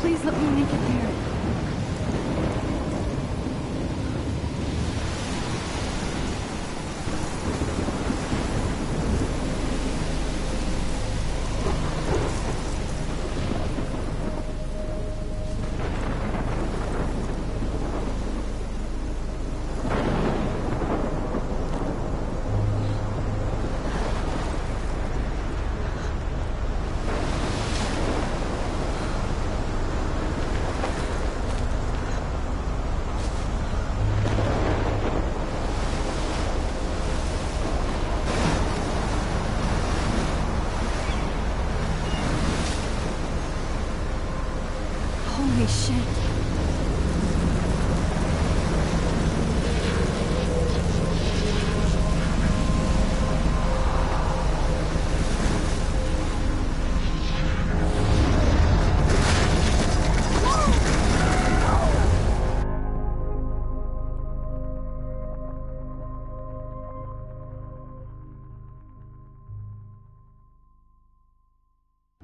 Please let me make it there. Holy shit.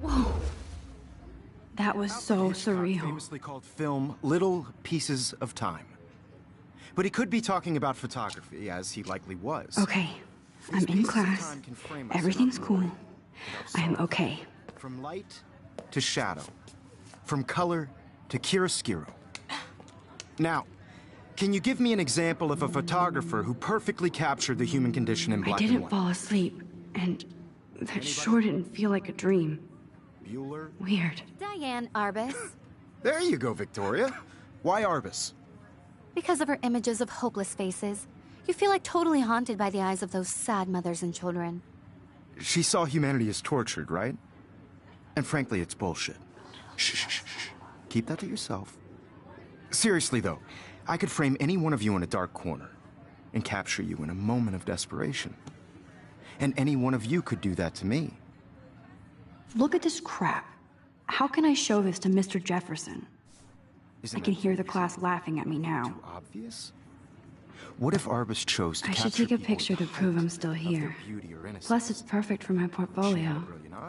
Whoa. That was so surreal. Famously called film Little Pieces of Time. But he could be talking about photography, as he likely was. Okay, I'm in class. Everything's cool. I am okay. From light to shadow. From color to chiaroscuro. Now, can you give me an example of a photographer who perfectly captured the human condition in black and I didn't white? fall asleep, and that sure didn't feel like a dream. Bueller? Weird. Diane Arbus. There you go, Victoria. Why Arbus? Because of her images of hopeless faces, you feel like totally haunted by the eyes of those sad mothers and children. She saw humanity as tortured, right? And frankly, it's bullshit. Shh, shh, shh, shh. Keep that to yourself. Seriously, though, I could frame any one of you in a dark corner and capture you in a moment of desperation. And any one of you could do that to me. Look at this crap. How can I show this to Mr. Jefferson? I can hear the class laughing at me now. Too obvious? What if Arbus chose to I capture should take a people picture to with prove I'm height still of their here. beauty or innocence? Plus, it's perfect for my portfolio.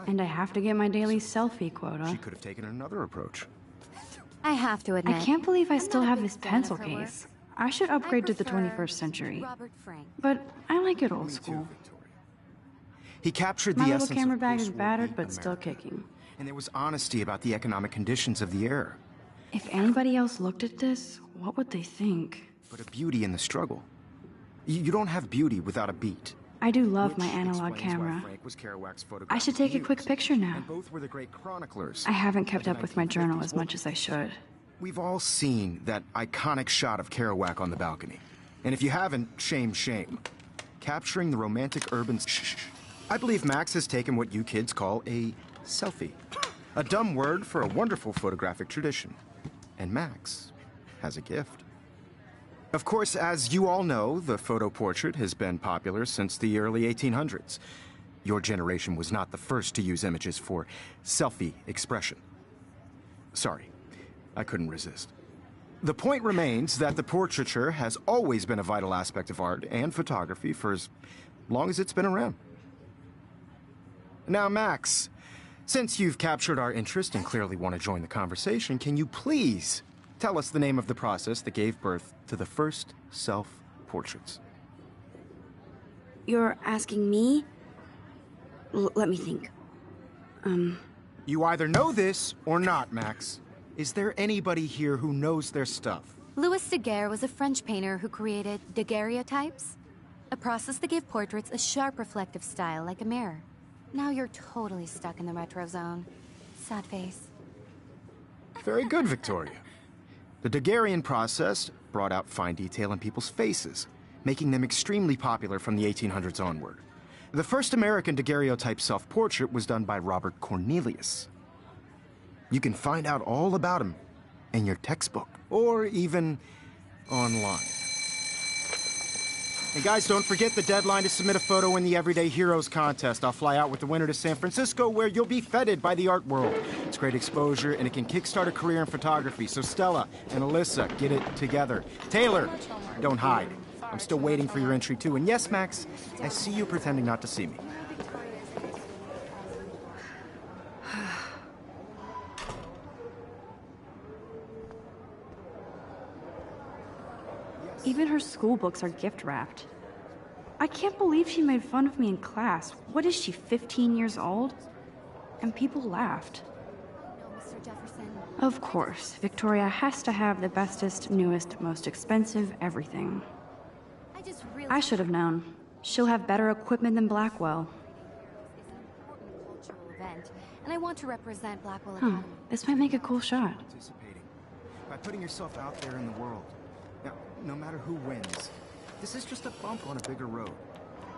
And I have to get my daily selfie quota. She could have taken another approach. I have to admit. I can't believe I I'm still not a have big this fan pencil of her work. case. I should upgrade to the prefer 21st century. Robert Frank. But I like it Me old too, school. Victoria. He captured My the little essence camera of bag is post-war battered, beat but still America. kicking. And there was honesty about the economic conditions of the era. If anybody else looked at this, what would they think? But a beauty in the struggle. You don't have beauty without a beat. I do love Which my analog explains why camera. Frank was Kerouac's I photographic should take a muse, quick picture now. And both were the great chroniclers. I haven't kept of up the with my journal 1950s as much as I should. We've all seen that iconic shot of Kerouac on the balcony. And if you haven't, shame, shame. Capturing the romantic urban... Shh. I believe Max has taken what you kids call a selfie. A dumb word for a wonderful photographic tradition. And Max has a gift. Of course, as you all know, the photo portrait has been popular since the early 1800s. Your generation was not the first to use images for selfie expression. Sorry, I couldn't resist. The point remains that the portraiture has always been a vital aspect of art and photography for as long as it's been around. Now, Max, since you've captured our interest and clearly want to join the conversation, can you please tell us the name of the process that gave birth to the first self-portraits? You're asking me? Let me think. You either know this or not, Max. Is there anybody here who knows their stuff? Louis Daguerre was a French painter who created daguerreotypes, a process that gave portraits a sharp reflective style like a mirror. Now you're totally stuck in the retro zone. Sad face. Very good, Victoria. The Daguerrean process brought out fine detail in people's faces, making them extremely popular from the 1800s onward. The first American daguerreotype self-portrait was done by Robert Cornelius. You can find out all about him in your textbook, or even online. And guys, don't forget the deadline to submit a photo in the Everyday Heroes contest. I'll fly out with the winner to San Francisco, where you'll be feted by the art world. It's great exposure, and it can kickstart a career in photography. So Stella and Alyssa, get it together. Taylor, don't hide. I'm still waiting for your entry, too. And yes, Max, I see you pretending not to see me. Even her school books are gift-wrapped. I can't believe she made fun of me in class. What is she, 15 years old? And people laughed. No, Mr. Jefferson. Of course, Victoria has to have the bestest, newest, most expensive everything. I just really... I should have known. She'll have better equipment than Blackwell. This is an important cultural event, and I want to represent Blackwell Academy. This might make a cool shot. Participating by putting yourself out there in the world. Now, no matter who wins, this is just a bump on a bigger road.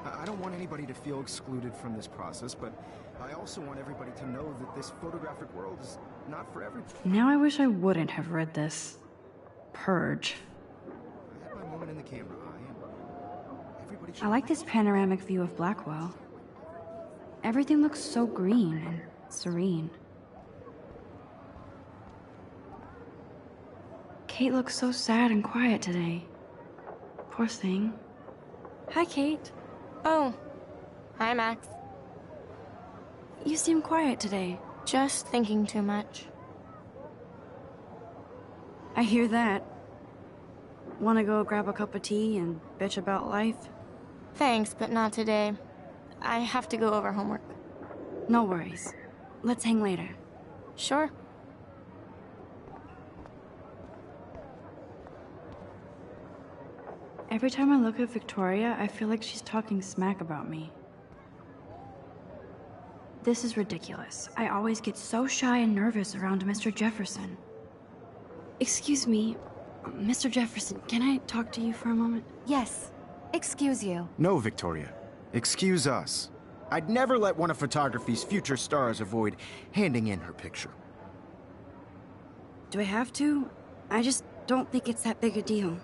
I don't want anybody to feel excluded from this process, but I also want everybody to know that this photographic world is not for everybody. Now I wish I wouldn't have read this. Purge. I had my moment in the camera eye, and everybody should... I like this panoramic view of Blackwell. Everything looks so green and serene. Kate looks so sad and quiet today. Poor thing. Hi, Kate. Oh. Hi, Max. You seem quiet today. Just thinking too much. I hear that. Want to go grab a cup of tea and bitch about life? Thanks, but not today. I have to go over homework. No worries. Let's hang later. Sure. Every time I look at Victoria, I feel like she's talking smack about me. This is ridiculous. I always get so shy and nervous around Mr. Jefferson. Excuse me, Mr. Jefferson, can I talk to you for a moment? Yes. Excuse you. No, Victoria. Excuse us. I'd never let one of photography's future stars avoid handing in her picture. Do I have to? I just don't think it's that big a deal.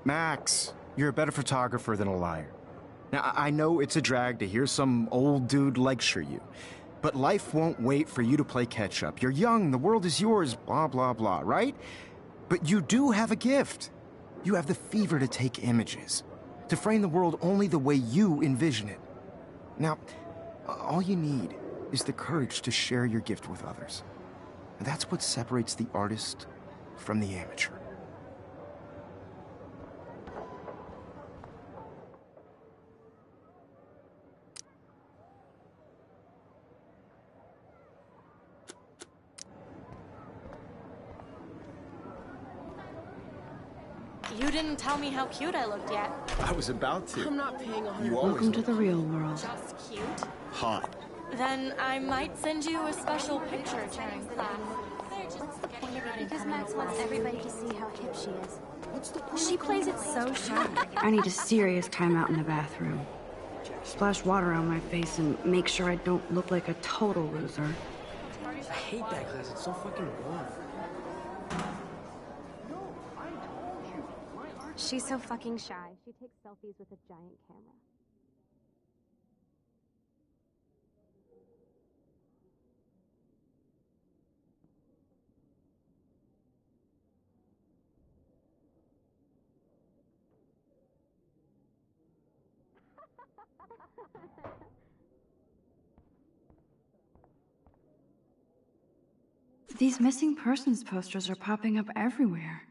Max, you're a better photographer than a liar. Now, I know it's a drag to hear some old dude lecture you, but life won't wait for you to play catch-up. You're young, the world is yours, blah, blah, blah, right? But you do have a gift. You have the fever to take images, to frame the world only the way you envision it. Now, all you need is the courage to share your gift with others. And that's what separates the artist from the amateur. You didn't tell me how cute I looked yet. I was about to. I'm not paying 100. You always Welcome to the real world. Just cute? hot. Then I might send you a special picture during class. Because Max wants everybody to see how hip she is. She plays it so shy. I need a serious timeout in the bathroom. Splash water on my face and make sure I don't look like a total loser. I hate that class. It's so fucking boring. She's so fucking shy. She takes selfies with a giant camera. These missing persons posters are popping up everywhere.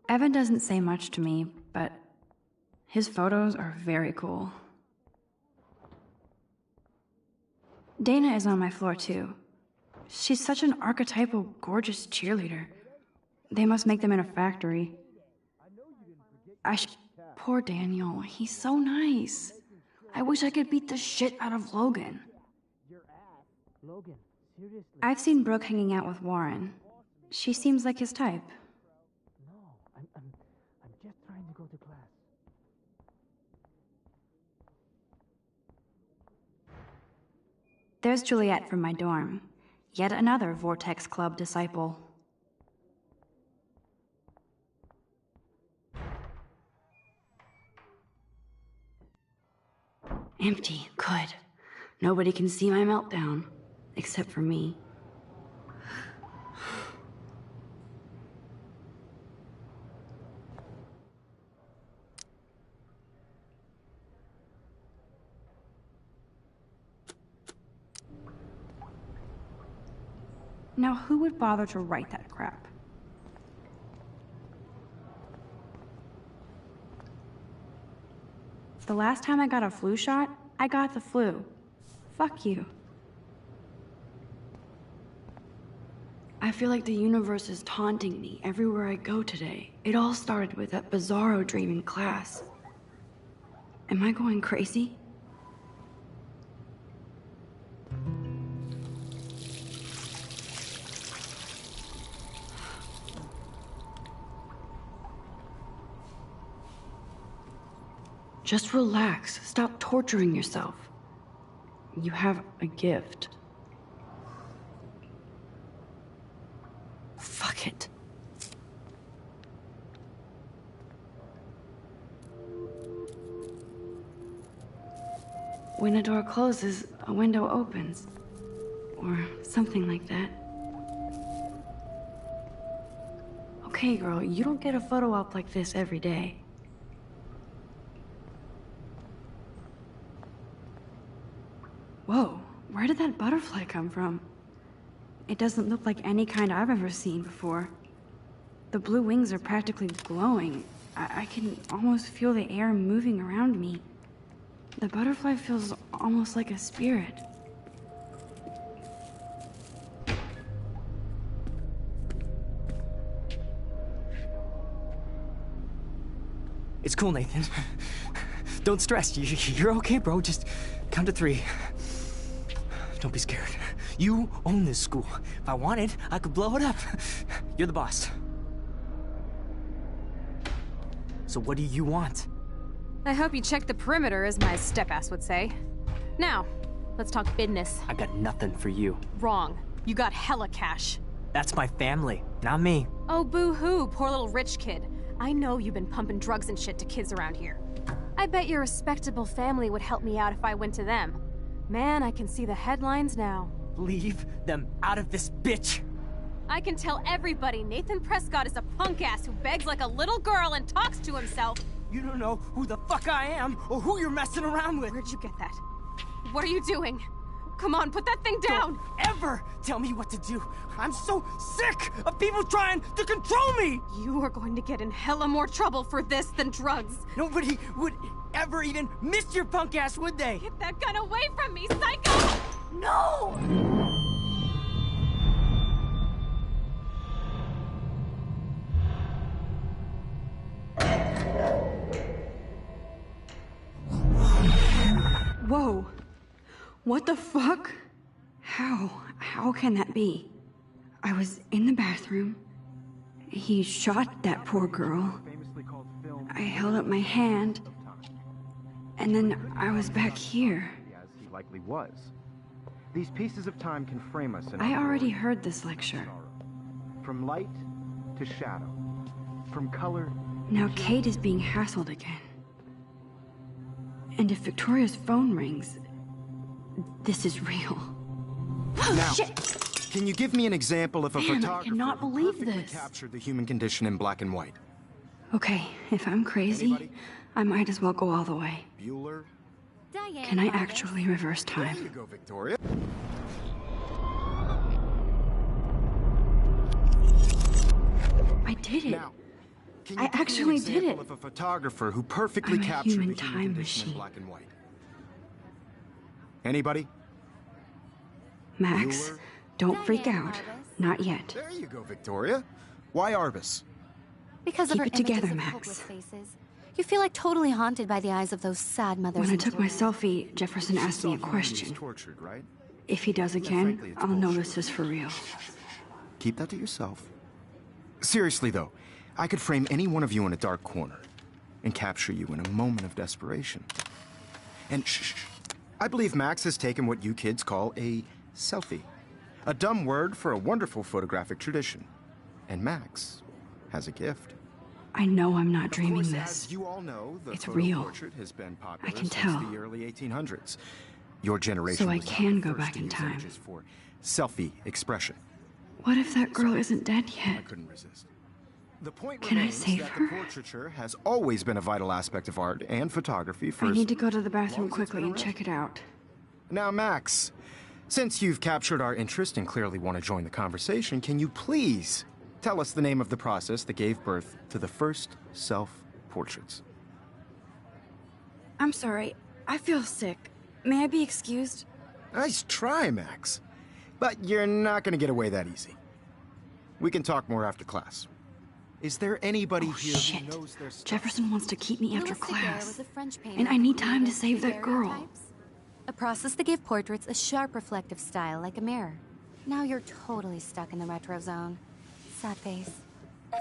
Evan doesn't say much to me, but his photos are very cool. Dana is on my floor too. She's such an archetypal, gorgeous cheerleader. They must make them in a factory. Poor Daniel, he's so nice. I wish I could beat the shit out of Logan. Logan, seriously? I've seen Brooke hanging out with Warren. She seems like his type. No, I'm just trying to go to class. There's Juliet from my dorm. Yet another Vortex Club disciple. Empty. Good. Nobody can see my meltdown. Except for me. Now, who would bother to write that crap? The last time I got a flu shot, I got the flu. Fuck you. I feel like the universe is taunting me everywhere I go today. It all started with that bizarro dream in class. Am I going crazy? Just relax. Stop torturing yourself. You have a gift. Fuck it. When a door closes, a window opens. Or something like that. Okay, girl, you don't get a photo op like this every day. Whoa, where did that butterfly come from? It doesn't look like any kind I've ever seen before. The blue wings are practically glowing. I can almost feel the air moving around me. The butterfly feels almost like a spirit. It's cool, Nathan. Don't stress. You're okay, bro. Just count to 3. Don't be scared. You own this school. If I wanted, I could blow it up. You're the boss. So what do you want? I hope you checked the perimeter, as my step-ass would say. Now, let's talk business. I got nothing for you. Wrong. You got hella cash. That's my family, not me. Oh, boo-hoo, poor little rich kid. I know you've been pumping drugs and shit to kids around here. I bet your respectable family would help me out if I went to them. Man, I can see the headlines now. Leave them out of this bitch! I can tell everybody Nathan Prescott is a punk ass who begs like a little girl and talks to himself. You don't know who the fuck I am or who you're messing around with. Where'd you get that? What are you doing? Come on, put that thing down! Don't ever tell me what to do! I'm so sick of people trying to control me! You are going to get in hella more trouble for this than drugs. Nobody would ever even miss your punk ass, would they? Get that gun away from me, psycho! No! Whoa. What the fuck? How can that be? I was in the bathroom. He shot that poor girl. I held up my hand. And then I was back here. As he likely was. These pieces of time can frame us in I our already world. heard this lecture. From light to shadow. From color. Now Kate is being hassled again. And if Victoria's phone rings, this is real. Now, Shit! can you give me an example of a Damn, I photographer cannot who believe perfectly this. captured the human condition in black and white? Okay, if I'm crazy, Anybody? I might as well go all the way. Bueller? Diane, Can I Marvis. actually reverse There you time? go, Victoria. I did it. Now, can you I give me an actually did example it. of a photographer who perfectly I'm a captured human the time human condition in machine. black and white? Anybody? Max, Bueller? don't freak Diane, out. Marvis. Not yet. There you go, Victoria. Why Arbus? Because Keep of her it together, images of Max. hopeless faces. You feel like totally haunted by the eyes of those sad mothers. When I and took my children. selfie, Jefferson asked me a She saw who question. was tortured, right? If he does again, frankly, it's I'll know bullshit. this is for real. Keep that to yourself. Seriously, though, I could frame any one of you in a dark corner and capture you in a moment of desperation. And shh, I believe Max has taken what you kids call a selfie. A dumb word for a wonderful photographic tradition. And Max has a gift. I know I'm not dreaming Of course, this. as you all know, the It's photo real. portrait has been popular I can since tell. the early 1800s. Your generation So I was not can the go first back to in use time. images for selfie expression. What if that girl isn't dead I yet? couldn't resist. The point Can I remains save that her? the portraiture has always been a vital aspect of art and photography for I as need to go to the bathroom long as it's quickly been and around. check it out. Now, Max, Since you've captured our interest and clearly want to join the conversation, can you please tell us the name of the process that gave birth to the first self-portraits? I'm sorry. I feel sick. May I be excused? Nice try, Max. But you're not going to get away that easy. We can talk more after class. Is there anybody here Shit. who knows their stuff? Jefferson wants to keep me after Louis Daguerre class. was a French painter And I who need time to created save that girl. daguerreotypes, a process that gave portraits a sharp reflective style like a mirror. Now you're totally stuck in the retro zone. Sad face.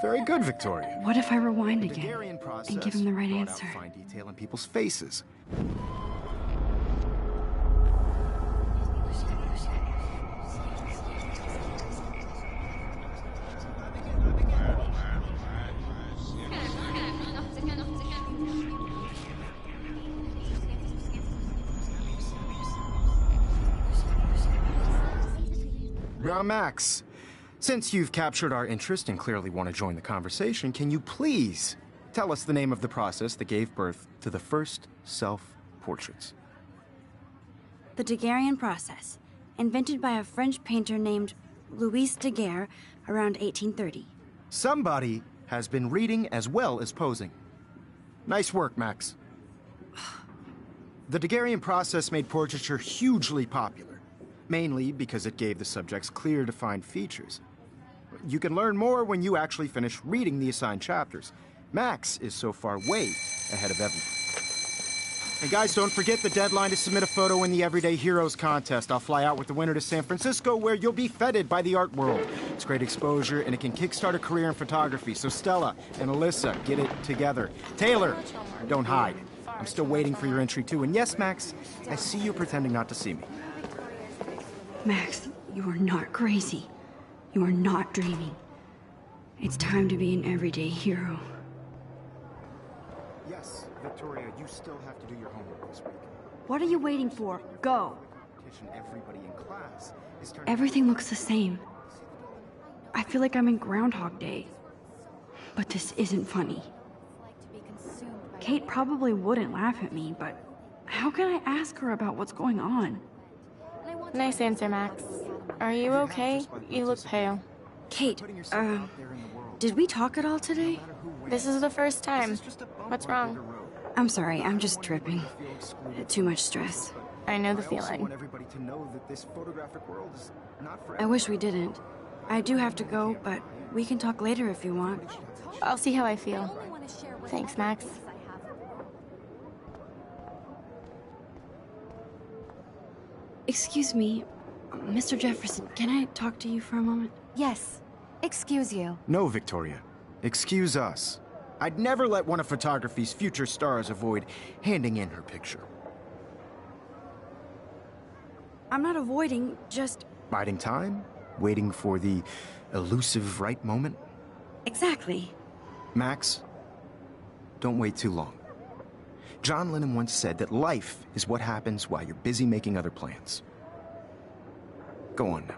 Very good, Victoria. What if I rewind The again Daguerrean process and give him the right brought answer? out fine detail in people's faces. Now, Max, since you've captured our interest and clearly want to join the conversation, can you please tell us the name of the process that gave birth to the first self-portraits? The Daguerrean process, invented by a French painter named Louis Daguerre around 1830. Somebody has been reading as well as posing. Nice work, Max. The Daguerrean process made portraiture hugely popular, mainly because it gave the subjects clear, defined features. You can learn more when you actually finish reading the assigned chapters. Max is so far way ahead of everyone. And guys, don't forget the deadline to submit a photo in the Everyday Heroes contest. I'll fly out with the winner to San Francisco, where you'll be feted by the art world. It's great exposure, and it can kickstart a career in photography. So Stella and Alyssa, get it together. Taylor, don't hide. I'm still waiting for your entry, too. And yes, Max, I see you pretending not to see me. Max, you are not crazy. You are not dreaming. It's time to be an everyday hero. Yes, Victoria, you still have to do your homework this week. What are you waiting for? Go! Everybody in class is turning. Everything looks the same. I feel like I'm in Groundhog Day. But this isn't funny. Kate probably wouldn't laugh at me, but how can I ask her about what's going on? Nice answer, Max. Are you okay? You look pale. Kate, did we talk at all today? This is the first time. What's wrong? I'm sorry, I'm just tripping. Too much stress. I know the I also feeling. want everybody to know that this photographic world is not for I wish we didn't. I do have to go, but we can talk later if you want. I'll see how I feel. Thanks, Max. Excuse me, Mr. Jefferson, can I talk to you for a moment? Yes. Excuse you. No, Victoria. Excuse us. I'd never let one of photography's future stars avoid handing in her picture. I'm not avoiding, just... Biding time? Waiting for the elusive right moment? Exactly. Max, don't wait too long. John Lennon once said that life is what happens while you're busy making other plans. Go on now.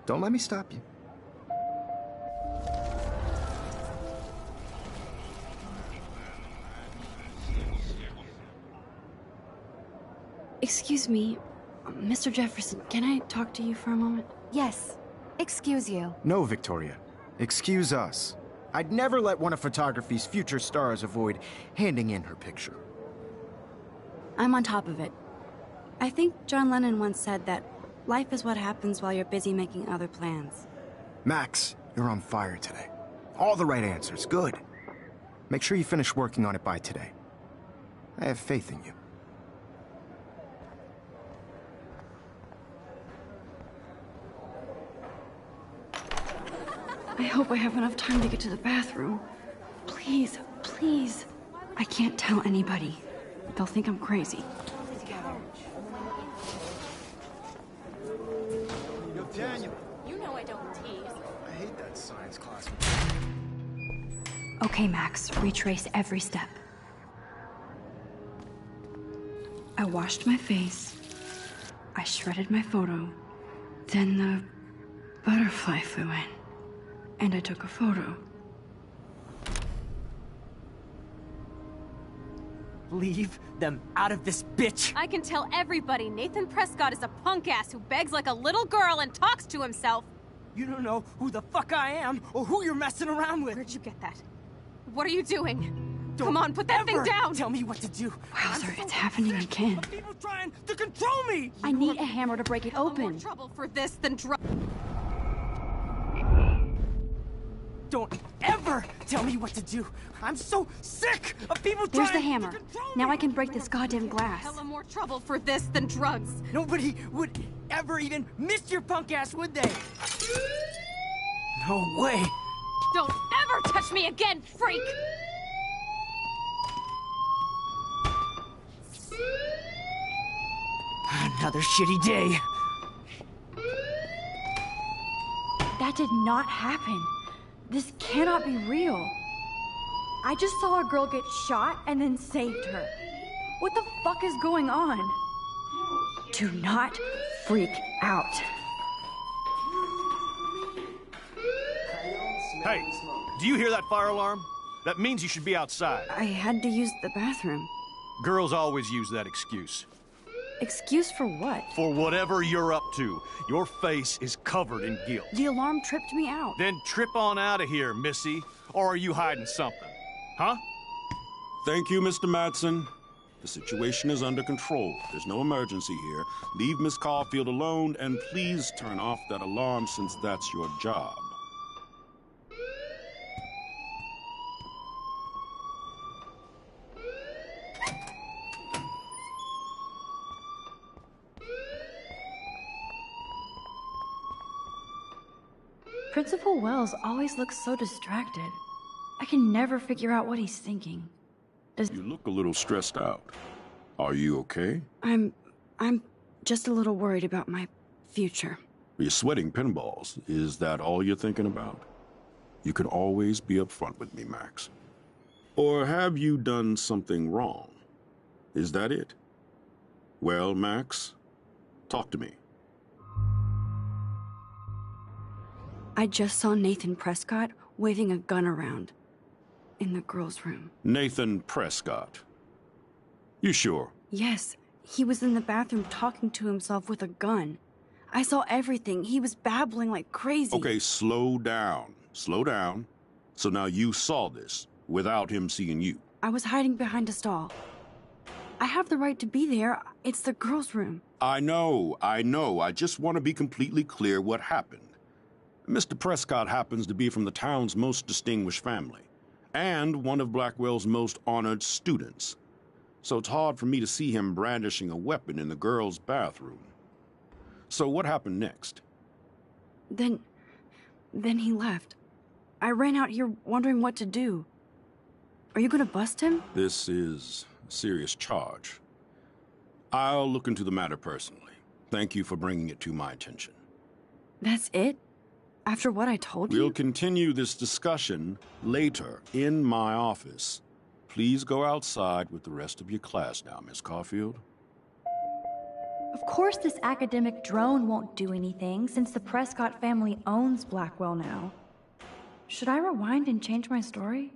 Don't let me stop you. Excuse me, Mr. Jefferson, can I talk to you for a moment? Yes. Excuse you. No, Victoria. Excuse us. I'd never let one of photography's future stars avoid handing in her picture. I'm on top of it. I think John Lennon once said that life is what happens while you're busy making other plans. Max, you're on fire today. All the right answers. Good. Make sure you finish working on it by today. I have faith in you. I hope I have enough time to get to the bathroom. Please, please. I can't tell anybody. They'll think I'm crazy. Yo, Daniel. You know I don't tease. I hate that science class. Okay, Max, retrace every step. I washed my face. I shredded my photo. Then the butterfly flew in. And I took a photo. Leave them out of this bitch! I can tell everybody Nathan Prescott is a punk ass who begs like a little girl and talks to himself. You don't know who the fuck I am or who you're messing around with. Where'd you get that? What are you doing? Don't Come on, put that thing down! Tell me what to do. Wowzer, it's happening again. People trying to control me! I need a hammer to break it More open. trouble for this than drugs. Don't ever tell me what to do. I'm so sick of people There's the trying hammer. to control Now me. I can break this goddamn glass. Hella more trouble for this than drugs. Nobody would ever even miss your punk ass, would they? No way. Don't ever touch me again, freak! Another shitty day. That did not happen. This cannot be real. I just saw a girl get shot and then saved her. What the fuck is going on? Do not freak out. Hey, do you hear that fire alarm? That means you should be outside. I had to use the bathroom. Girls always use that excuse. Excuse for what? For whatever you're up to, your face is covered in guilt. The alarm tripped me out. Then trip on out of here, Missy. Or are you hiding something? Huh? Thank you, Mr. Madsen. The situation is under control. There's no emergency here. Leave Miss Caulfield alone, and please turn off that alarm since that's your job. Principal Wells always looks so distracted. I can never figure out what he's thinking. You look a little stressed out. Are you okay? I'm just a little worried about my future. You're sweating pinballs. Is that all you're thinking about? You can always be upfront with me, Max. Or have you done something wrong? Is that it? Well, Max, talk to me. I just saw Nathan Prescott waving a gun around in the girls' room. Nathan Prescott. You sure? Yes, he was in the bathroom talking to himself with a gun. I saw everything. He was babbling like crazy. Okay, slow down. Slow down. So now you saw this without him seeing you. I was hiding behind a stall. I have the right to be there. It's the girls' room. I know. I just want to be completely clear what happened. Mr. Prescott happens to be from the town's most distinguished family, and one of Blackwell's most honored students. So it's hard for me to see him brandishing a weapon in the girls' bathroom. So what happened next? Then he left. I ran out here wondering what to do. Are you gonna bust him? This is a serious charge. I'll look into the matter personally. Thank you for bringing it to my attention. That's it? After what I told you? We'll continue this discussion later in my office. Please go outside with the rest of your class now, Miss Caulfield. Of course this academic drone won't do anything, since the Prescott family owns Blackwell now. Should I rewind and change my story?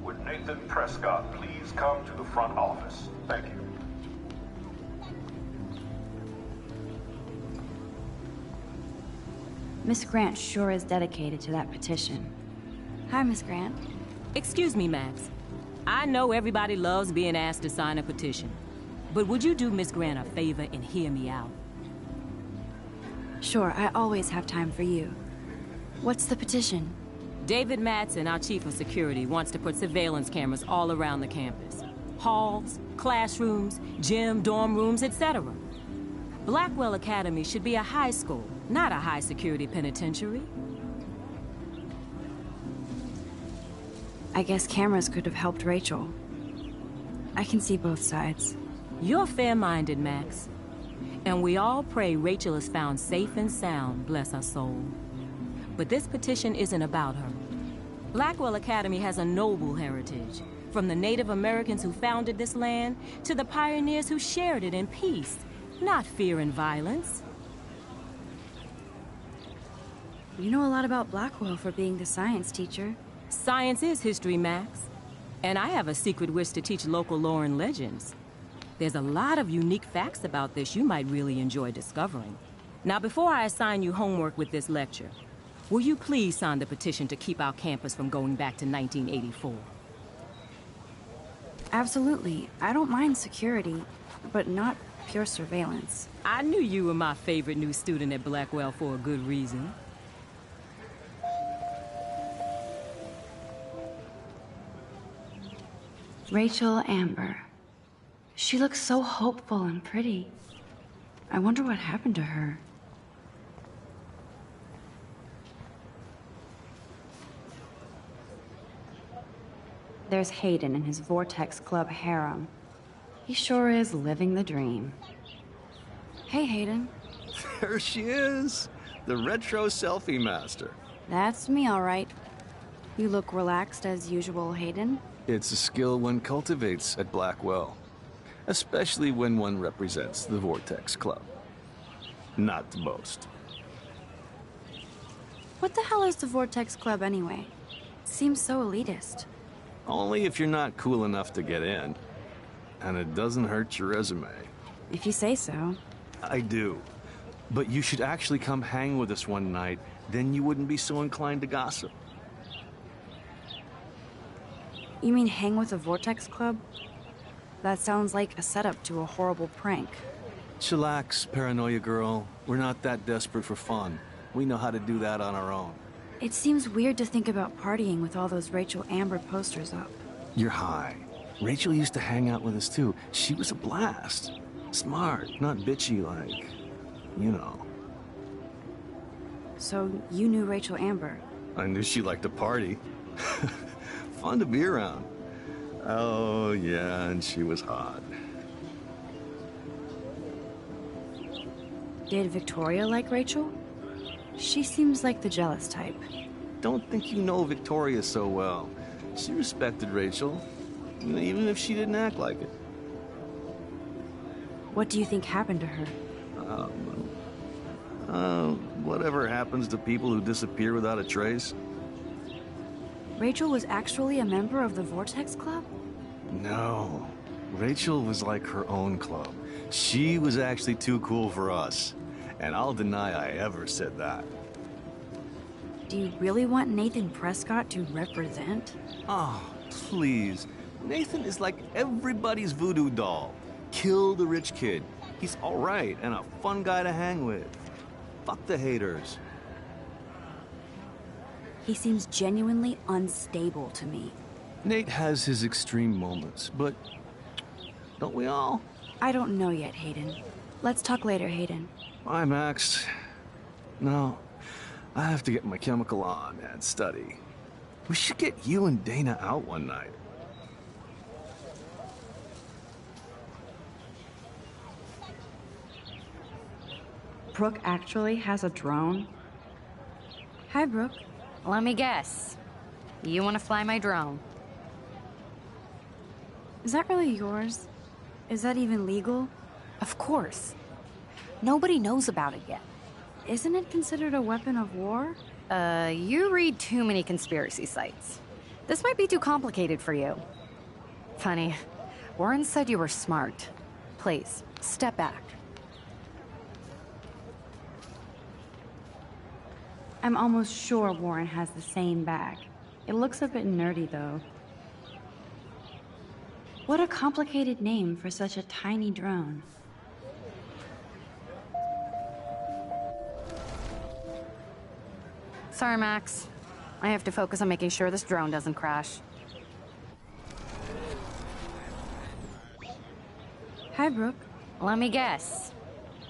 Would Nathan Prescott please come to the front office? Thank you. Miss Grant sure is dedicated to that petition. Hi, Miss Grant. Excuse me, Max. I know everybody loves being asked to sign a petition, but would you do Miss Grant a favor and hear me out? Sure, I always have time for you. What's the petition? David Madsen, our chief of security, wants to put surveillance cameras all around the campus. Halls, classrooms, gym, dorm rooms, etc. Blackwell Academy should be a high school, not a high-security penitentiary. I guess cameras could have helped Rachel. I can see both sides. You're fair-minded, Max. And we all pray Rachel is found safe and sound, bless her soul. But this petition isn't about her. Blackwell Academy has a noble heritage, from the Native Americans who founded this land to the pioneers who shared it in peace, not fear and violence. You know a lot about Blackwell for being the science teacher. Science is history, Max. And I have a secret wish to teach local lore and legends. There's a lot of unique facts about this you might really enjoy discovering. Now, before I assign you homework with this lecture, will you please sign the petition to keep our campus from going back to 1984? Absolutely. I don't mind security, but not pure surveillance. I knew you were my favorite new student at Blackwell for a good reason. Rachel Amber. She looks so hopeful and pretty. I wonder what happened to her. There's Hayden in his Vortex Club harem. He sure is living the dream. Hey, Hayden. There she is, the retro selfie master. That's me, all right. You look relaxed as usual, Hayden. It's a skill one cultivates at Blackwell, especially when one represents the Vortex Club. Not to boast. What the hell is the Vortex Club anyway? Seems so elitist. Only if you're not cool enough to get in. And it doesn't hurt your resume. If you say so. I do. But you should actually come hang with us one night, then you wouldn't be so inclined to gossip. You mean hang with the Vortex Club? That sounds like a setup to a horrible prank. Chillax, paranoia girl. We're not that desperate for fun. We know how to do that on our own. It seems weird to think about partying with all those Rachel Amber posters up. You're high. Rachel used to hang out with us too. She was a blast. Smart, not bitchy like, you know. So you knew Rachel Amber? I knew she liked to party. Fun to be around. Oh, yeah, and she was hot. Did Victoria like Rachel? She seems like the jealous type. Don't think you know Victoria so well. She respected Rachel, even if she didn't act like it. What do you think happened to her? Whatever happens to people who disappear without a trace. Rachel was actually a member of the Vortex Club? No. Rachel was like her own club. She was actually too cool for us. And I'll deny I ever said that. Do you really want Nathan Prescott to represent? Oh, please. Nathan is like everybody's voodoo doll. Kill the rich kid. He's all right and a fun guy to hang with. Fuck the haters. He seems genuinely unstable to me. Nate has his extreme moments, but don't we all? I don't know yet, Hayden. Let's talk later, Hayden. Bye, Max. No, I have to get my chemical on and study. We should get you and Dana out one night. Brooke actually has a drone? Hi, Brooke. Let me guess. You want to fly my drone? Is that really yours? Is that even legal? Of course. Nobody knows about it yet. Isn't it considered a weapon of war? You read too many conspiracy sites. This might be too complicated for you. Funny, Warren said you were smart. Please, step back. I'm almost sure Warren has the same bag. It looks a bit nerdy, though. What a complicated name for such a tiny drone. Sorry, Max. I have to focus on making sure this drone doesn't crash. Hi, Brooke. Let me guess.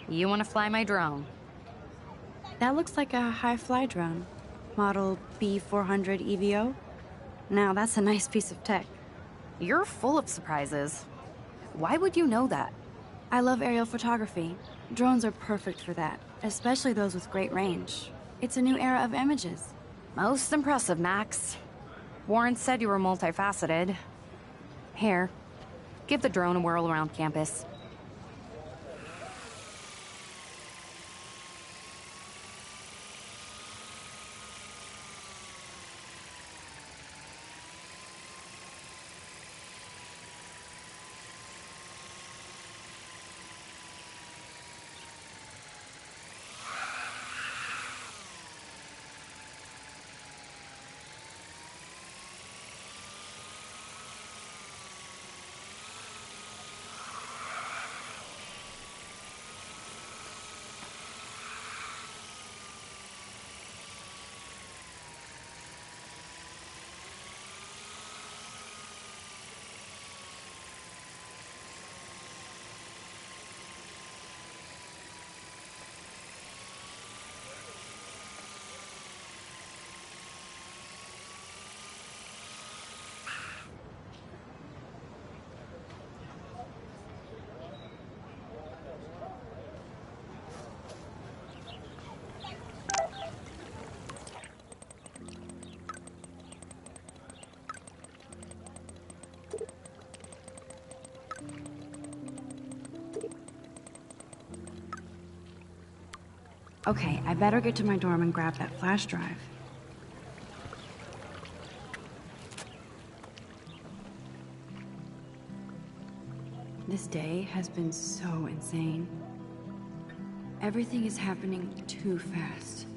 You want to fly my drone? That looks like a high-fly drone. Model B400 EVO? Now that's a nice piece of tech. You're full of surprises. Why would you know that? I love aerial photography. Drones are perfect for that, especially those with great range. It's a new era of images. Most impressive, Max. Warren said you were multifaceted. Here, give the drone a whirl around campus. Okay, I better get to my dorm and grab that flash drive. This day has been so insane. Everything is happening too fast.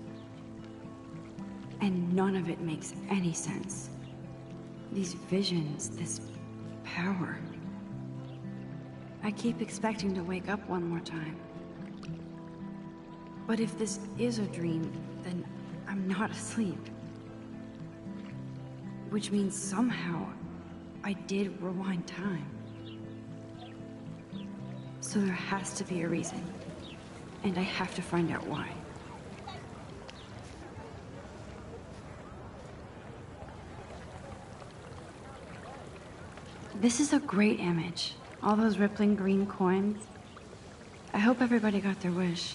And none of it makes any sense. These visions, this power. I keep expecting to wake up one more time. But if this is a dream, then I'm not asleep. Which means somehow I did rewind time. So there has to be a reason. And I have to find out why. This is a great image. All those rippling green coins. I hope everybody got their wish.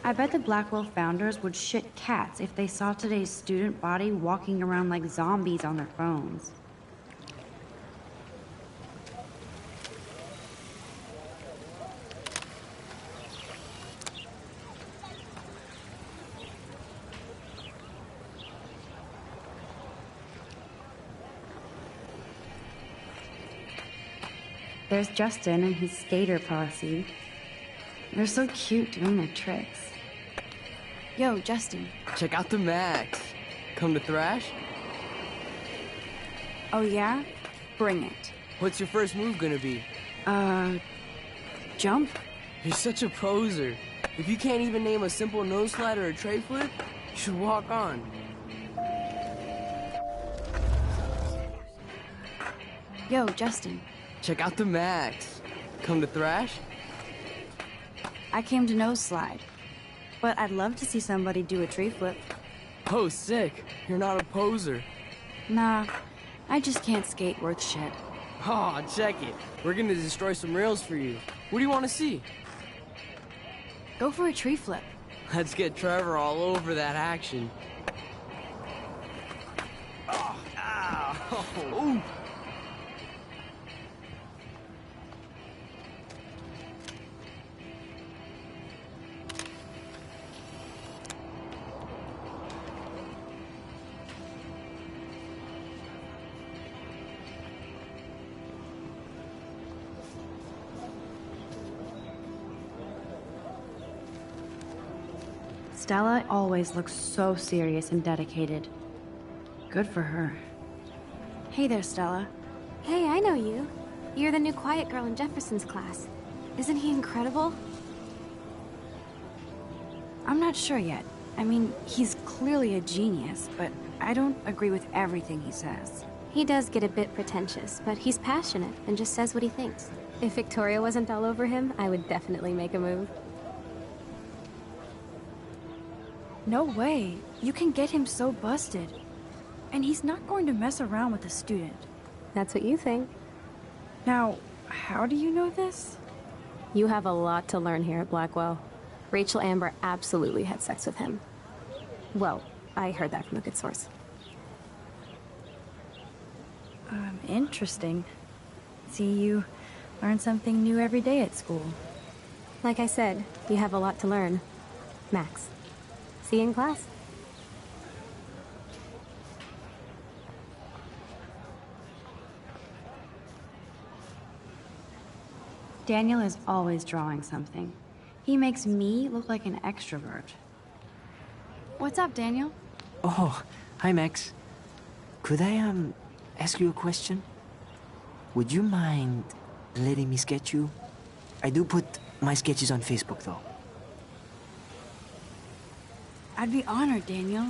I bet the Blackwell founders would shit cats if they saw today's student body walking around like zombies on their phones. There's Justin and his skater posse. They're so cute doing their tricks. Yo, Justin. Check out the Max. Come to thrash? Oh yeah? Bring it. What's your first move gonna be? Jump? You're such a poser. If you can't even name a simple nose slide or a tray flip, you should walk on. Yo, Justin. Check out the Max. Come to thrash? I came to nose slide. But I'd love to see somebody do a tree flip. Oh, sick. You're not a poser. Nah, I just can't skate worth shit. Aw, check it. We're gonna destroy some rails for you. What do you want to see? Go for a tree flip. Let's get Trevor all over that action. Oh, ow! Ooh. Stella always looks so serious and dedicated. Good for her. Hey there, Stella. Hey, I know you. You're the new quiet girl in Jefferson's class. Isn't he incredible? I'm not sure yet. I mean, he's clearly a genius, but I don't agree with everything he says. He does get a bit pretentious, but he's passionate and just says what he thinks. If Victoria wasn't all over him, I would definitely make a move. No way. You can get him so busted. And he's not going to mess around with a student. That's what you think. Now, how do you know this? You have a lot to learn here at Blackwell. Rachel Amber absolutely had sex with him. Well, I heard that from a good source. Interesting. See, you learn something new every day at school. Like I said, you have a lot to learn. Max. See you in class. Daniel is always drawing something. He makes me look like an extrovert. What's up, Daniel? Oh, hi, Max. Could I, ask you a question? Would you mind letting me sketch you? I do put my sketches on Facebook, though. I'd be honored, Daniel.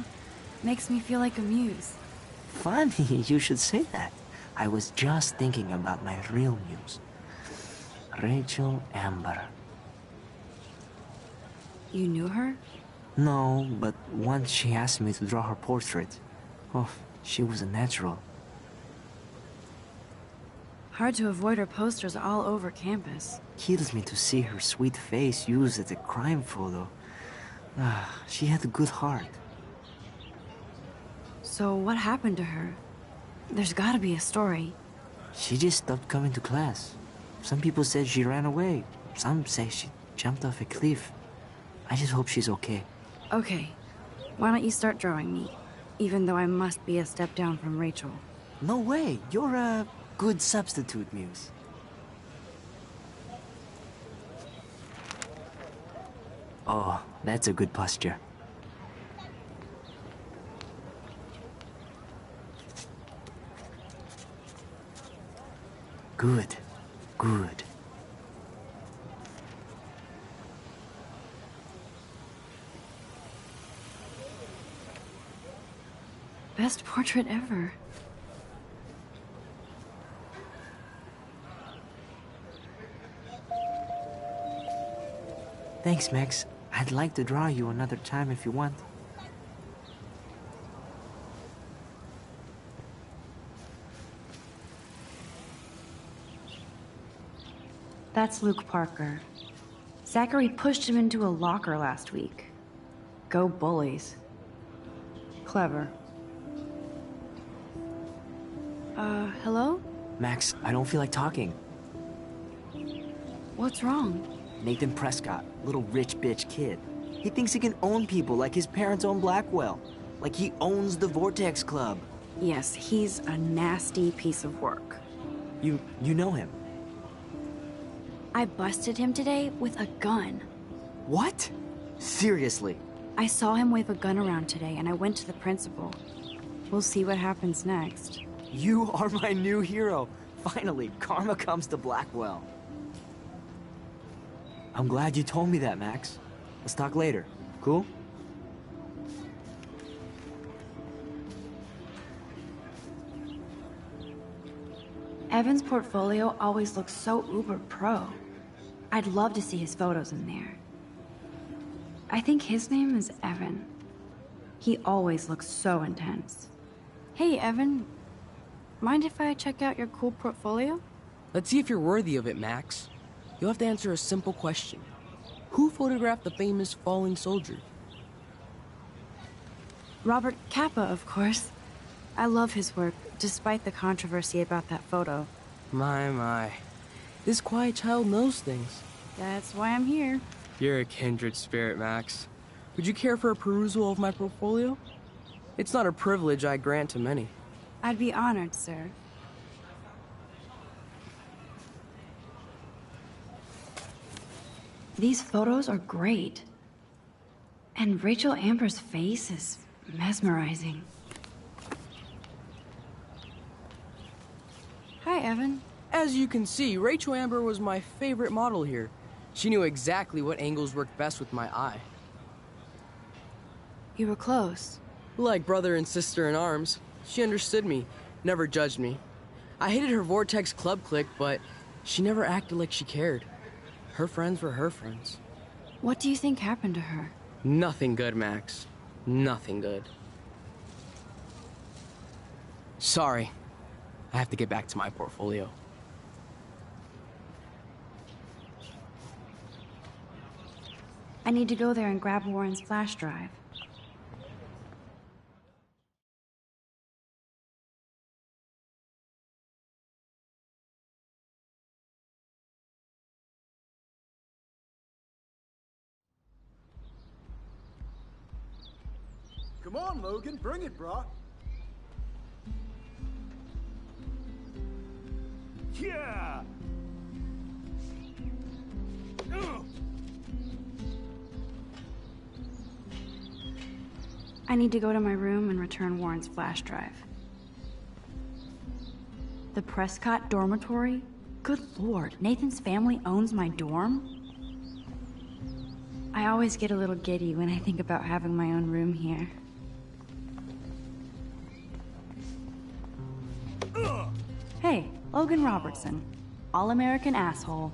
Makes me feel like a muse. Funny you should say that. I was just thinking about my real muse. Rachel Amber. You knew her? No, but once she asked me to draw her portrait. Oh, she was a natural. Hard to avoid her posters all over campus. Kills me to see her sweet face used as a crime photo. Ah, she had a good heart. So what happened to her? There's gotta be a story. She just stopped coming to class. Some people said she ran away. Some say she jumped off a cliff. I just hope she's okay. Okay, why don't you start drawing me? Even though I must be a step down from Rachel. No way, you're a good substitute, Muse. Oh, that's a good posture. Good, good. Best portrait ever. Thanks, Max. I'd like to draw you another time if you want. That's Luke Parker. Zachary pushed him into a locker last week. Go bullies. Clever. Hello? Max, I don't feel like talking. What's wrong? Nathan Prescott, little rich bitch kid. He thinks he can own people like his parents own Blackwell. Like he owns the Vortex Club. Yes, he's a nasty piece of work. You know him? I busted him today with a gun. What? Seriously? I saw him wave a gun around today and I went to the principal. We'll see what happens next. You are my new hero. Finally, karma comes to Blackwell. I'm glad you told me that, Max. Let's talk later. Cool? Evan's portfolio always looks so uber pro. I'd love to see his photos in there. I think his name is Evan. He always looks so intense. Hey, Evan. Mind if I check out your cool portfolio? Let's see if you're worthy of it, Max. You'll have to answer a simple question. Who photographed the famous falling soldier? Robert Capa, of course. I love his work, despite the controversy about that photo. My. This quiet child knows things. That's why I'm here. You're a kindred spirit, Max. Would you care for a perusal of my portfolio? It's not a privilege I grant to many. I'd be honored, sir. These photos are great. And Rachel Amber's face is mesmerizing. Hi, Evan. As you can see, Rachel Amber was my favorite model here. She knew exactly what angles worked best with my eye. You were close. Like brother and sister in arms. She understood me, never judged me. I hated her Vortex Club clique, but she never acted like she cared. Her friends were her friends. What do you think happened to her? Nothing good, Max. Nothing good. Sorry. I have to get back to my portfolio. I need to go there and grab Warren's flash drive. Come on, Logan, bring it, brah. Yeah! I need to go to my room and return Warren's flash drive. The Prescott dormitory? Good lord, Nathan's family owns my dorm? I always get a little giddy when I think about having my own room here. Hey, Logan Robertson. All-American asshole.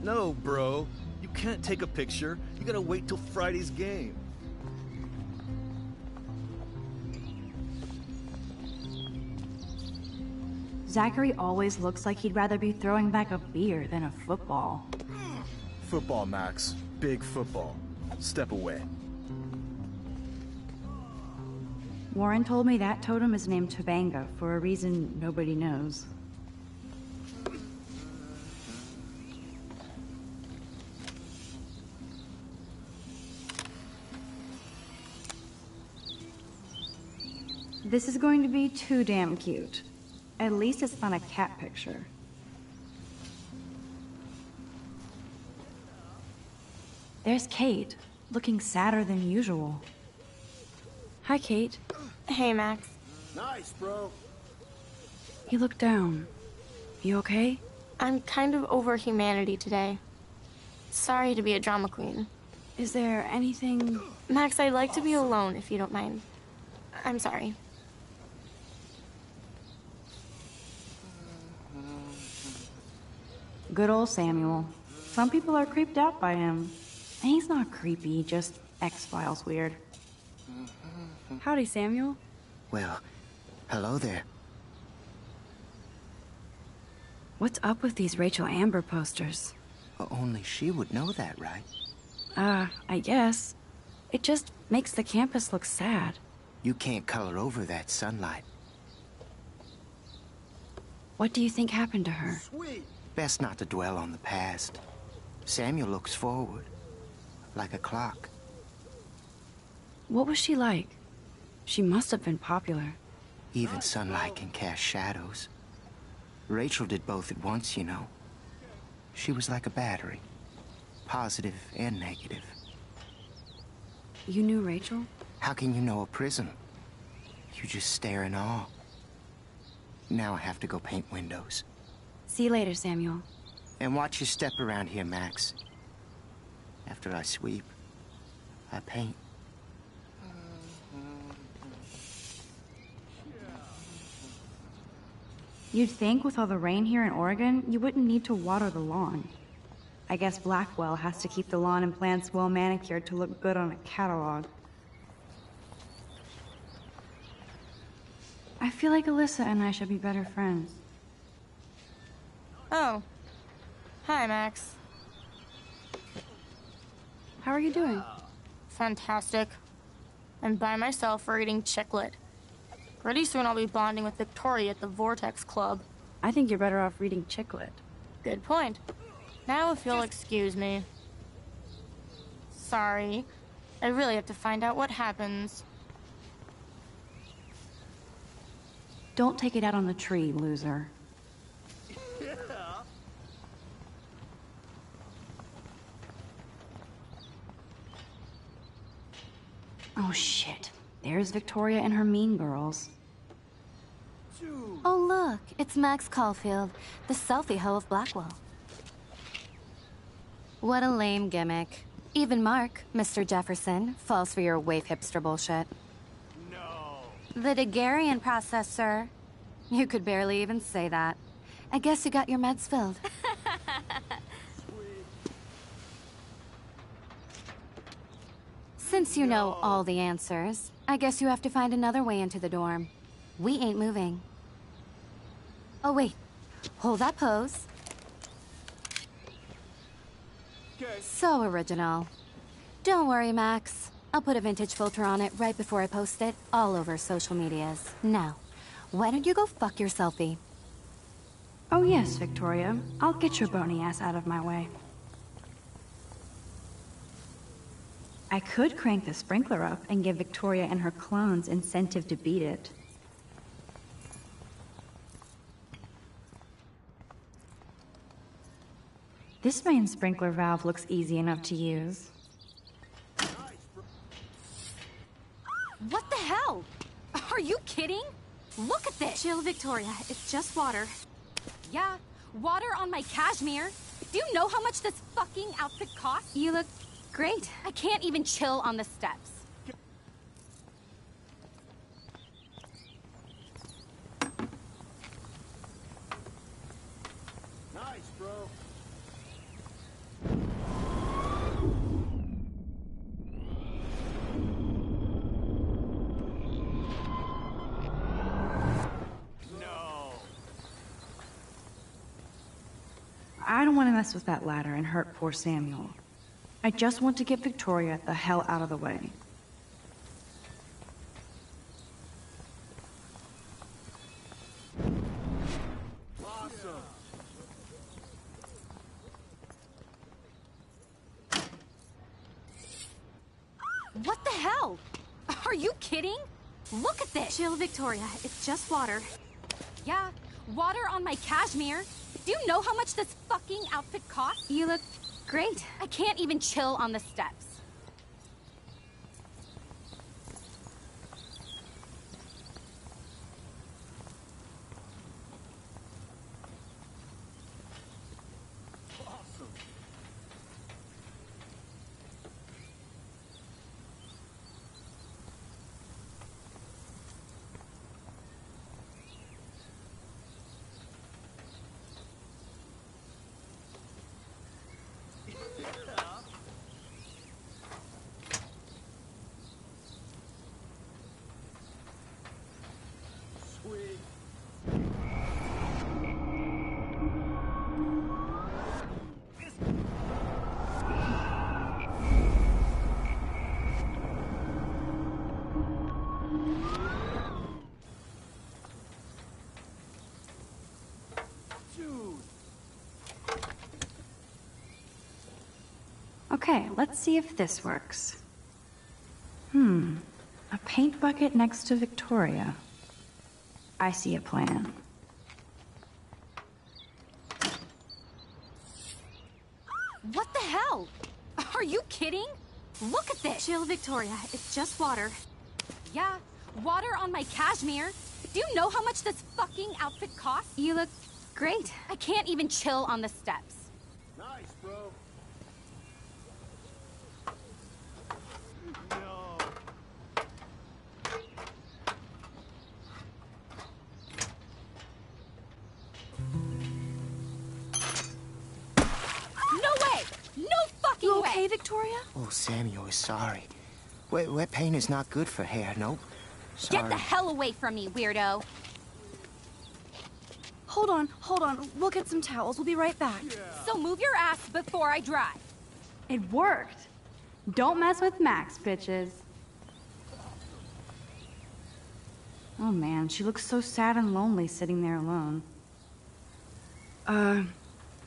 No, bro. You can't take a picture. You gotta wait till Friday's game. Zachary always looks like he'd rather be throwing back a beer than a football. Football, Max. Big football. Step away. Warren told me that totem is named Tobanga for a reason nobody knows. This is going to be too damn cute. At least it's not a cat picture. There's Kate, looking sadder than usual. Hi, Kate. Hey, Max. Nice, bro. You look down. You okay? I'm kind of over humanity today. Sorry to be a drama queen. Is there anything... Max, I'd like to be alone if you don't mind. I'm sorry. Good old Samuel. Some people are creeped out by him. And he's not creepy, just X-Files weird. Howdy, Samuel. Well, hello there. What's up with these Rachel Amber posters? Only she would know that, right? I guess. It just makes the campus look sad. You can't color over that sunlight. What do you think happened to her? Sweet. Best not to dwell on the past. Samuel looks forward, like a clock. What was she like? She must have been popular. Even sunlight can cast shadows. Rachel did both at once, you know. She was like a battery, positive and negative. You knew Rachel? How can you know a prism? You just stare in awe. Now I have to go paint windows. See you later, Samuel. And watch your step around here, Max. After I sweep, I paint. You'd think with all the rain here in Oregon, you wouldn't need to water the lawn. I guess Blackwell has to keep the lawn and plants well manicured to look good on a catalog. I feel like Alyssa and I should be better friends. Oh. Hi, Max. How are you doing? Fantastic. I'm by myself reading Chicklet. Pretty soon I'll be bonding with Victoria at the Vortex Club. I think you're better off reading Chicklet. Good point. Now if you'll excuse me. Sorry. I really have to find out what happens. Don't take it out on the tree, loser. Oh shit. There's Victoria and her mean girls. Oh look, it's Max Caulfield, the selfie hoe of Blackwell. What a lame gimmick. Even Mark, Mr. Jefferson, falls for your waif hipster bullshit. No. The Daguerrean process, sir. You could barely even say that. I guess you got your meds filled. Since you know all the answers, I guess you have to find another way into the dorm. We ain't moving. Oh, wait. Hold that pose. So original. Don't worry, Max. I'll put a vintage filter on it right before I post it all over social medias. Now, why don't you go fuck your selfie? Oh yes, Victoria. I'll get your bony ass out of my way. I could crank the sprinkler up and give Victoria and her clones incentive to beat it. This main sprinkler valve looks easy enough to use. What the hell? Are you kidding? Look at this! Chill, Victoria. It's just water. Yeah, water on my cashmere. Do you know how much this fucking outfit costs? You look great. I can't even chill on the steps. Nice, bro. I don't want to mess with that ladder and hurt poor Samuel. I just want to get Victoria the hell out of the way. Awesome. What the hell? Are you kidding? Look at this! Chill, Victoria. It's just water. Yeah, water on my cashmere. Do you know how much this fucking outfit costs? You look great. I can't even chill on the steps. Okay, let's see if this works. A paint bucket next to Victoria. I see a plan. What the hell? Are you kidding? Look at this! Chill, Victoria. It's just water. Yeah, water on my cashmere. Do you know how much this fucking outfit costs? You look great. I can't even chill on the steps. Nice, bro. No way! No fucking You way! okay, Victoria? Oh, Samuel is sorry. Wet paint is not good for hair, nope. Sorry. Get the hell away from me, weirdo! Hold on. We'll get some towels. We'll be right back. So move your ass before I dry. It worked. Don't mess with Max, bitches. Oh man, she looks so sad and lonely sitting there alone.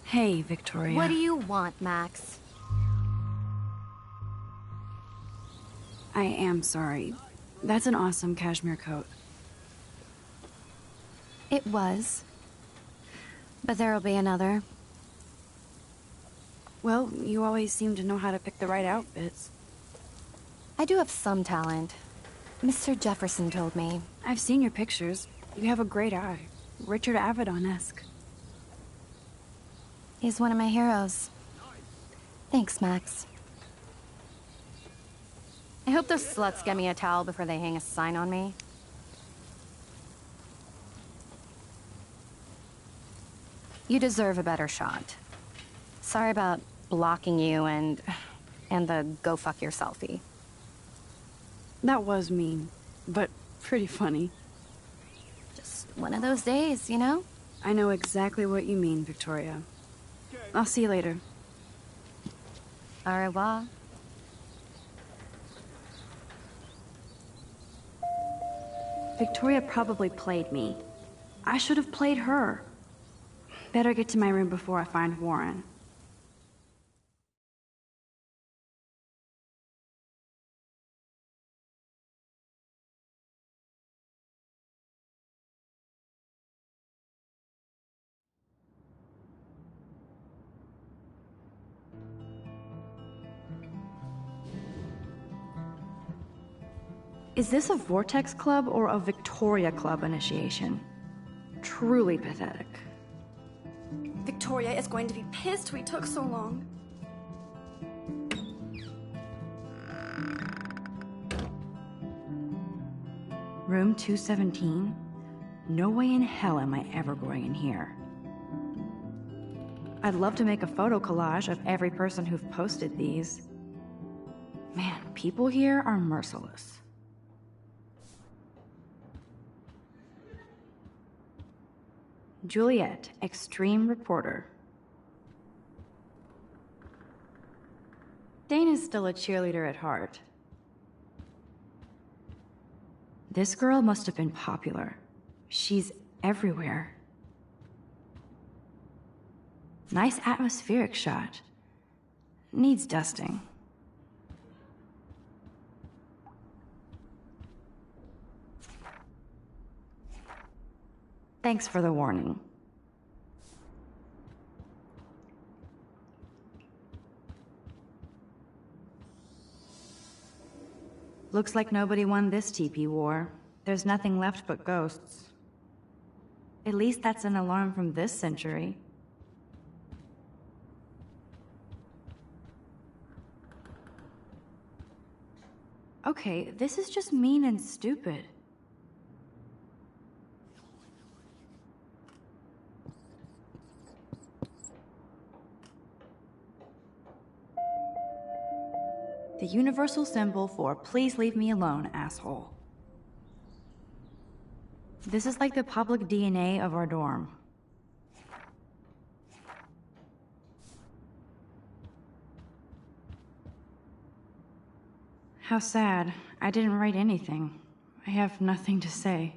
Hey, Victoria. What do you want, Max? I am sorry. That's an awesome cashmere coat. It was. But there'll be another. Well, you always seem to know how to pick the right outfits. I do have some talent. Mr. Jefferson told me. I've seen your pictures. You have a great eye. Richard Avedon-esque. He's one of my heroes. Thanks, Max. I hope those sluts get me a towel before they hang a sign on me. You deserve a better shot. Sorry about blocking you and the go fuck your selfie. That was mean, but pretty funny. One of those days, you know? I know exactly what you mean, Victoria. I'll see you later. Au revoir. Victoria probably played me. I should have played her. Better get to my room before I find Warren. Is this a Vortex Club or a Victoria Club initiation? Truly pathetic. Victoria is going to be pissed we took so long. Room 217? No way in hell am I ever going in here. I'd love to make a photo collage of every person who've posted these. Man, people here are merciless. Juliet, extreme reporter. Dana's still a cheerleader at heart. This girl must have been popular. She's everywhere. Nice atmospheric shot. Needs dusting. Thanks for the warning. Looks like nobody won this TP war. There's nothing left but ghosts. At least that's an alarm from this century. Okay, this is just mean and stupid. The universal symbol for please leave me alone, asshole. This is like the public DNA of our dorm. How sad. I didn't write anything. I have nothing to say.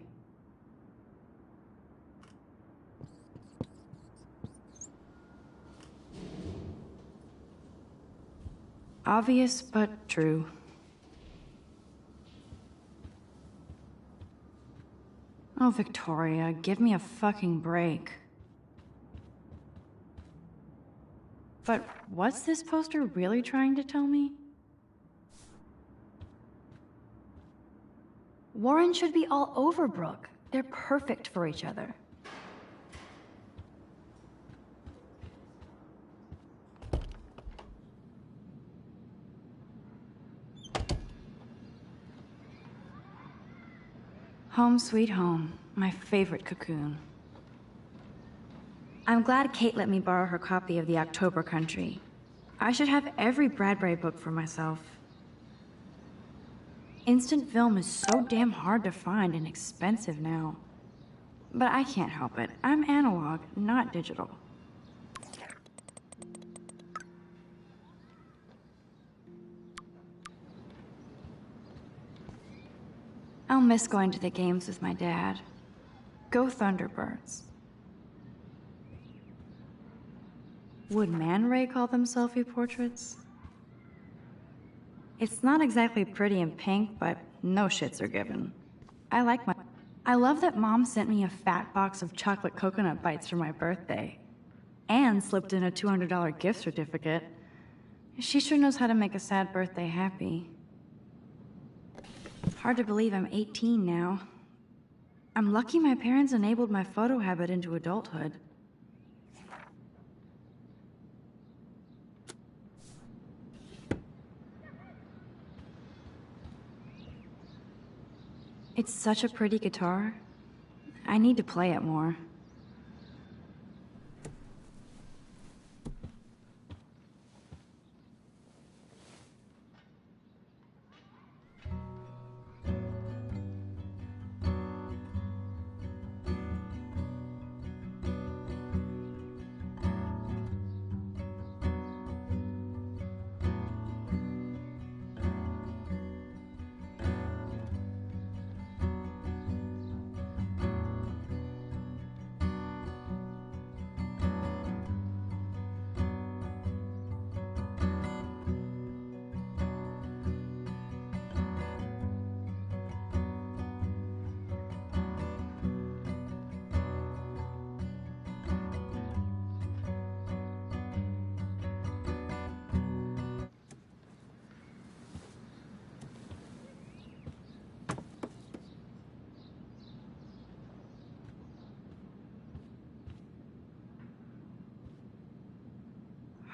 Obvious, but true. Oh, Victoria, give me a fucking break. But what's this poster really trying to tell me? Warren should be all over Brooke. They're perfect for each other. Home sweet home, my favorite cocoon. I'm glad Kate let me borrow her copy of The October Country. I should have every Bradbury book for myself. Instant film is so damn hard to find and expensive now. But I can't help it. I'm analog, not digital. I'll miss going to the games with my dad. Go Thunderbirds. Would Man Ray call them selfie portraits? It's not exactly pretty and pink, but no shits are given. I love that Mom sent me a fat box of chocolate coconut bites for my birthday. And slipped in a $200 gift certificate. She sure knows how to make a sad birthday happy. Hard to believe I'm 18 now. I'm lucky my parents enabled my photo habit into adulthood. It's such a pretty guitar. I need to play it more.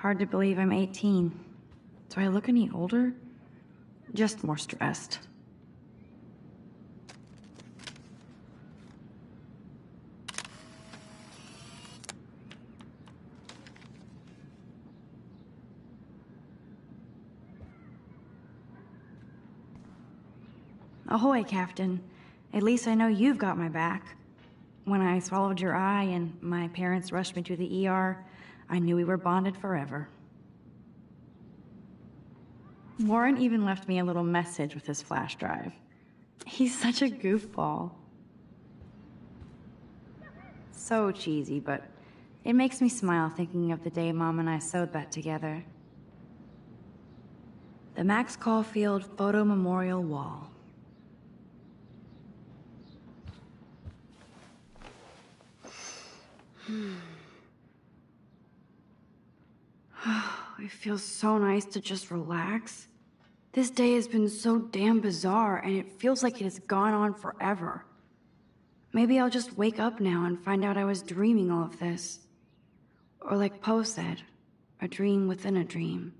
Hard to believe I'm 18. Do I look any older? Just more stressed. Ahoy, Captain. At least I know you've got my back. When I swallowed your eye and my parents rushed me to the ER, I knew we were bonded forever. Warren even left me a little message with his flash drive. He's such a goofball. So cheesy, but it makes me smile thinking of the day Mom and I sewed that together. The Max Caulfield Photo Memorial Wall. It feels so nice to just relax. This day has been so damn bizarre, and it feels like it has gone on forever. Maybe I'll just wake up now and find out I was dreaming all of this. Or like Poe said, a dream within a dream.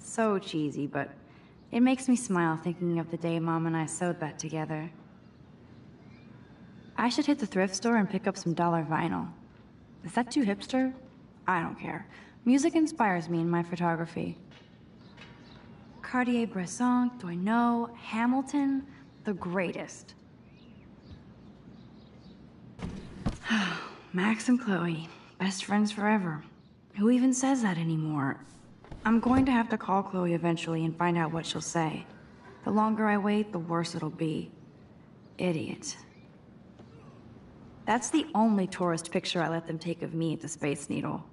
So cheesy, but it makes me smile thinking of the day Mom and I sewed that together. I should hit the thrift store and pick up some dollar vinyl. Is that too hipster? I don't care. Music inspires me in my photography. Cartier-Bresson, Doisneau, Hamilton, the greatest. Max and Chloe, best friends forever. Who even says that anymore? I'm going to have to call Chloe eventually and find out what she'll say. The longer I wait, the worse it'll be. Idiot. That's the only tourist picture I let them take of me at the Space Needle.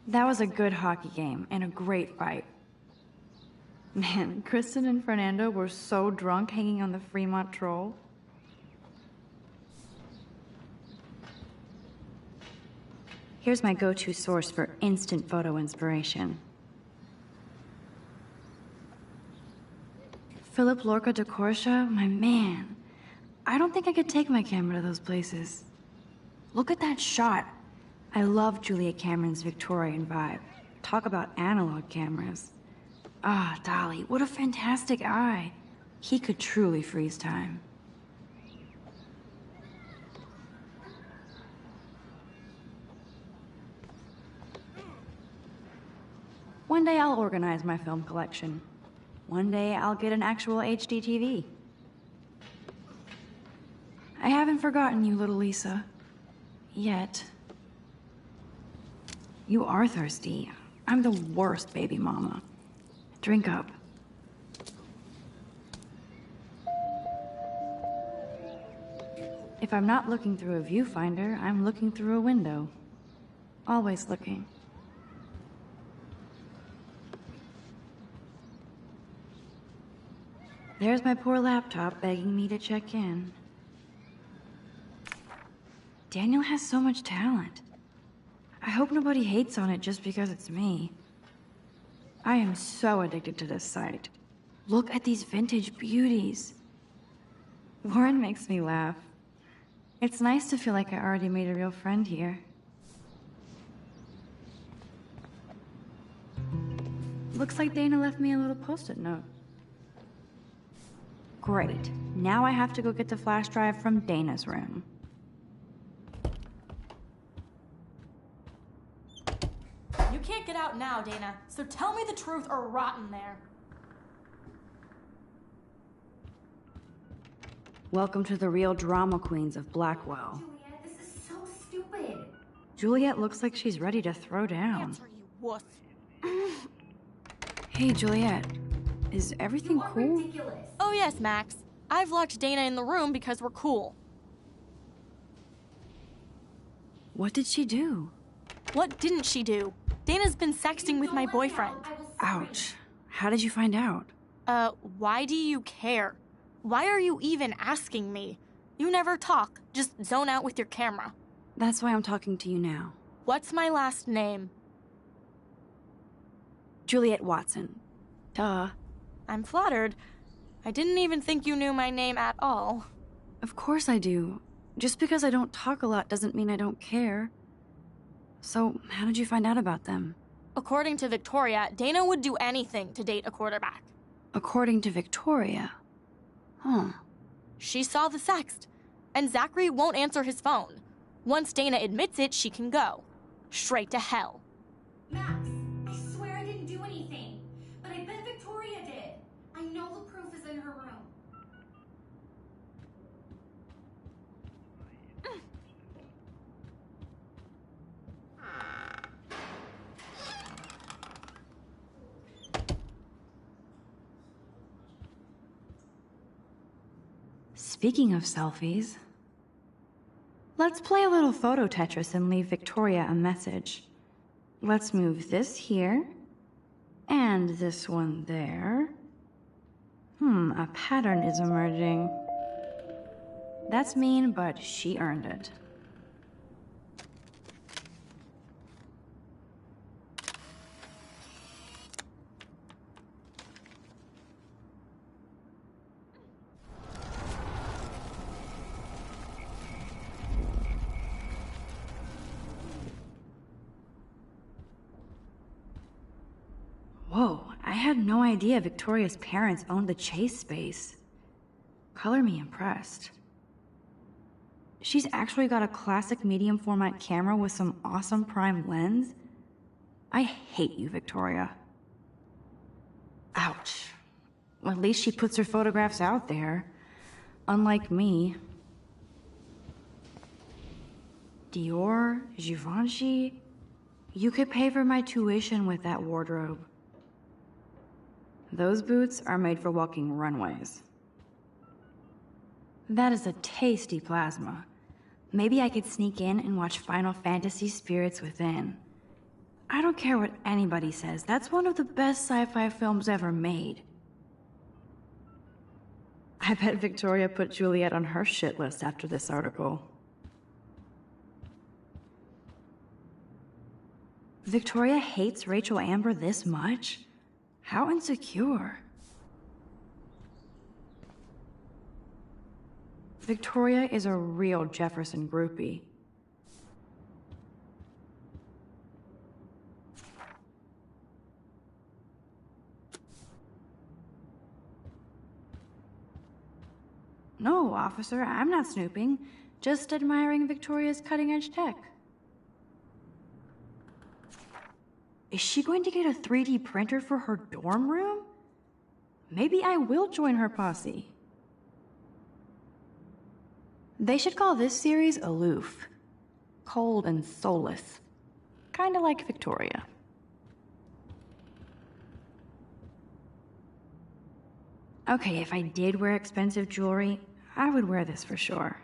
That was a good hockey game and a great fight. Man, Kristen and Fernando were so drunk hanging on the Fremont Troll. Here's my go-to source for instant photo inspiration. Philip Lorca de Corsia, my man. I don't think I could take my camera to those places. Look at that shot. I love Julia Cameron's Victorian vibe. Talk about analog cameras. Ah, Dolly, what a fantastic eye. He could truly freeze time. One day I'll organize my film collection. One day I'll get an actual HD TV. I haven't forgotten you, little Lisa. Yet. You are thirsty. I'm the worst baby mama. Drink up. If I'm not looking through a viewfinder, I'm looking through a window. Always looking. There's my poor laptop begging me to check in. Daniel has so much talent. I hope nobody hates on it just because it's me. I am so addicted to this site. Look at these vintage beauties. Warren makes me laugh. It's nice to feel like I already made a real friend here. Looks like Dana left me a little post-it note. Great. Now I have to go get the flash drive from Dana's room. You can't get out now, Dana, so tell me the truth or rot in there. Welcome to the real drama queens of Blackwell. Juliet, this is so stupid. Juliet looks like she's ready to throw down. Answer, you wuss. Hey, Juliet. Is everything cool? Ridiculous. Oh yes, Max. I've locked Dana in the room because we're cool. What did she do? What didn't she do? Dana's been sexting with my boyfriend. Ouch. How did you find out? Why do you care? Why are you even asking me? You never talk, just zone out with your camera. That's why I'm talking to you now. What's my last name? Juliet Watson. Duh. I'm flattered. I didn't even think you knew my name at all. Of course I do. Just because I don't talk a lot doesn't mean I don't care. So, how did you find out about them? According to Victoria, Dana would do anything to date a quarterback. According to Victoria? Huh. She saw the sext, and Zachary won't answer his phone. Once Dana admits it, she can go. Straight to hell. Max, I swear I didn't do anything. But I bet Victoria did. I know the proof is in her room. Speaking of selfies, let's play a little photo Tetris and leave Victoria a message. Let's move this here, and this one there. A pattern is emerging. That's mean, but she earned it. Whoa, I had no idea Victoria's parents owned the chase space. Color me impressed. She's actually got a classic medium format camera with some awesome prime lens. I hate you, Victoria. Ouch. Well, at least she puts her photographs out there. Unlike me. Dior, Givenchy. You could pay for my tuition with that wardrobe. Those boots are made for walking runways. That is a tasty plasma. Maybe I could sneak in and watch Final Fantasy Spirits Within. I don't care what anybody says, that's one of the best sci-fi films ever made. I bet Victoria put Juliet on her shit list after this article. Victoria hates Rachel Amber this much? How insecure. Victoria is a real Jefferson groupie. No, officer, I'm not snooping. Just admiring Victoria's cutting-edge tech. Is she going to get a 3D printer for her dorm room? Maybe I will join her posse. They should call this series Aloof. Cold and soulless. Kinda like Victoria. Okay, if I did wear expensive jewelry, I would wear this for sure.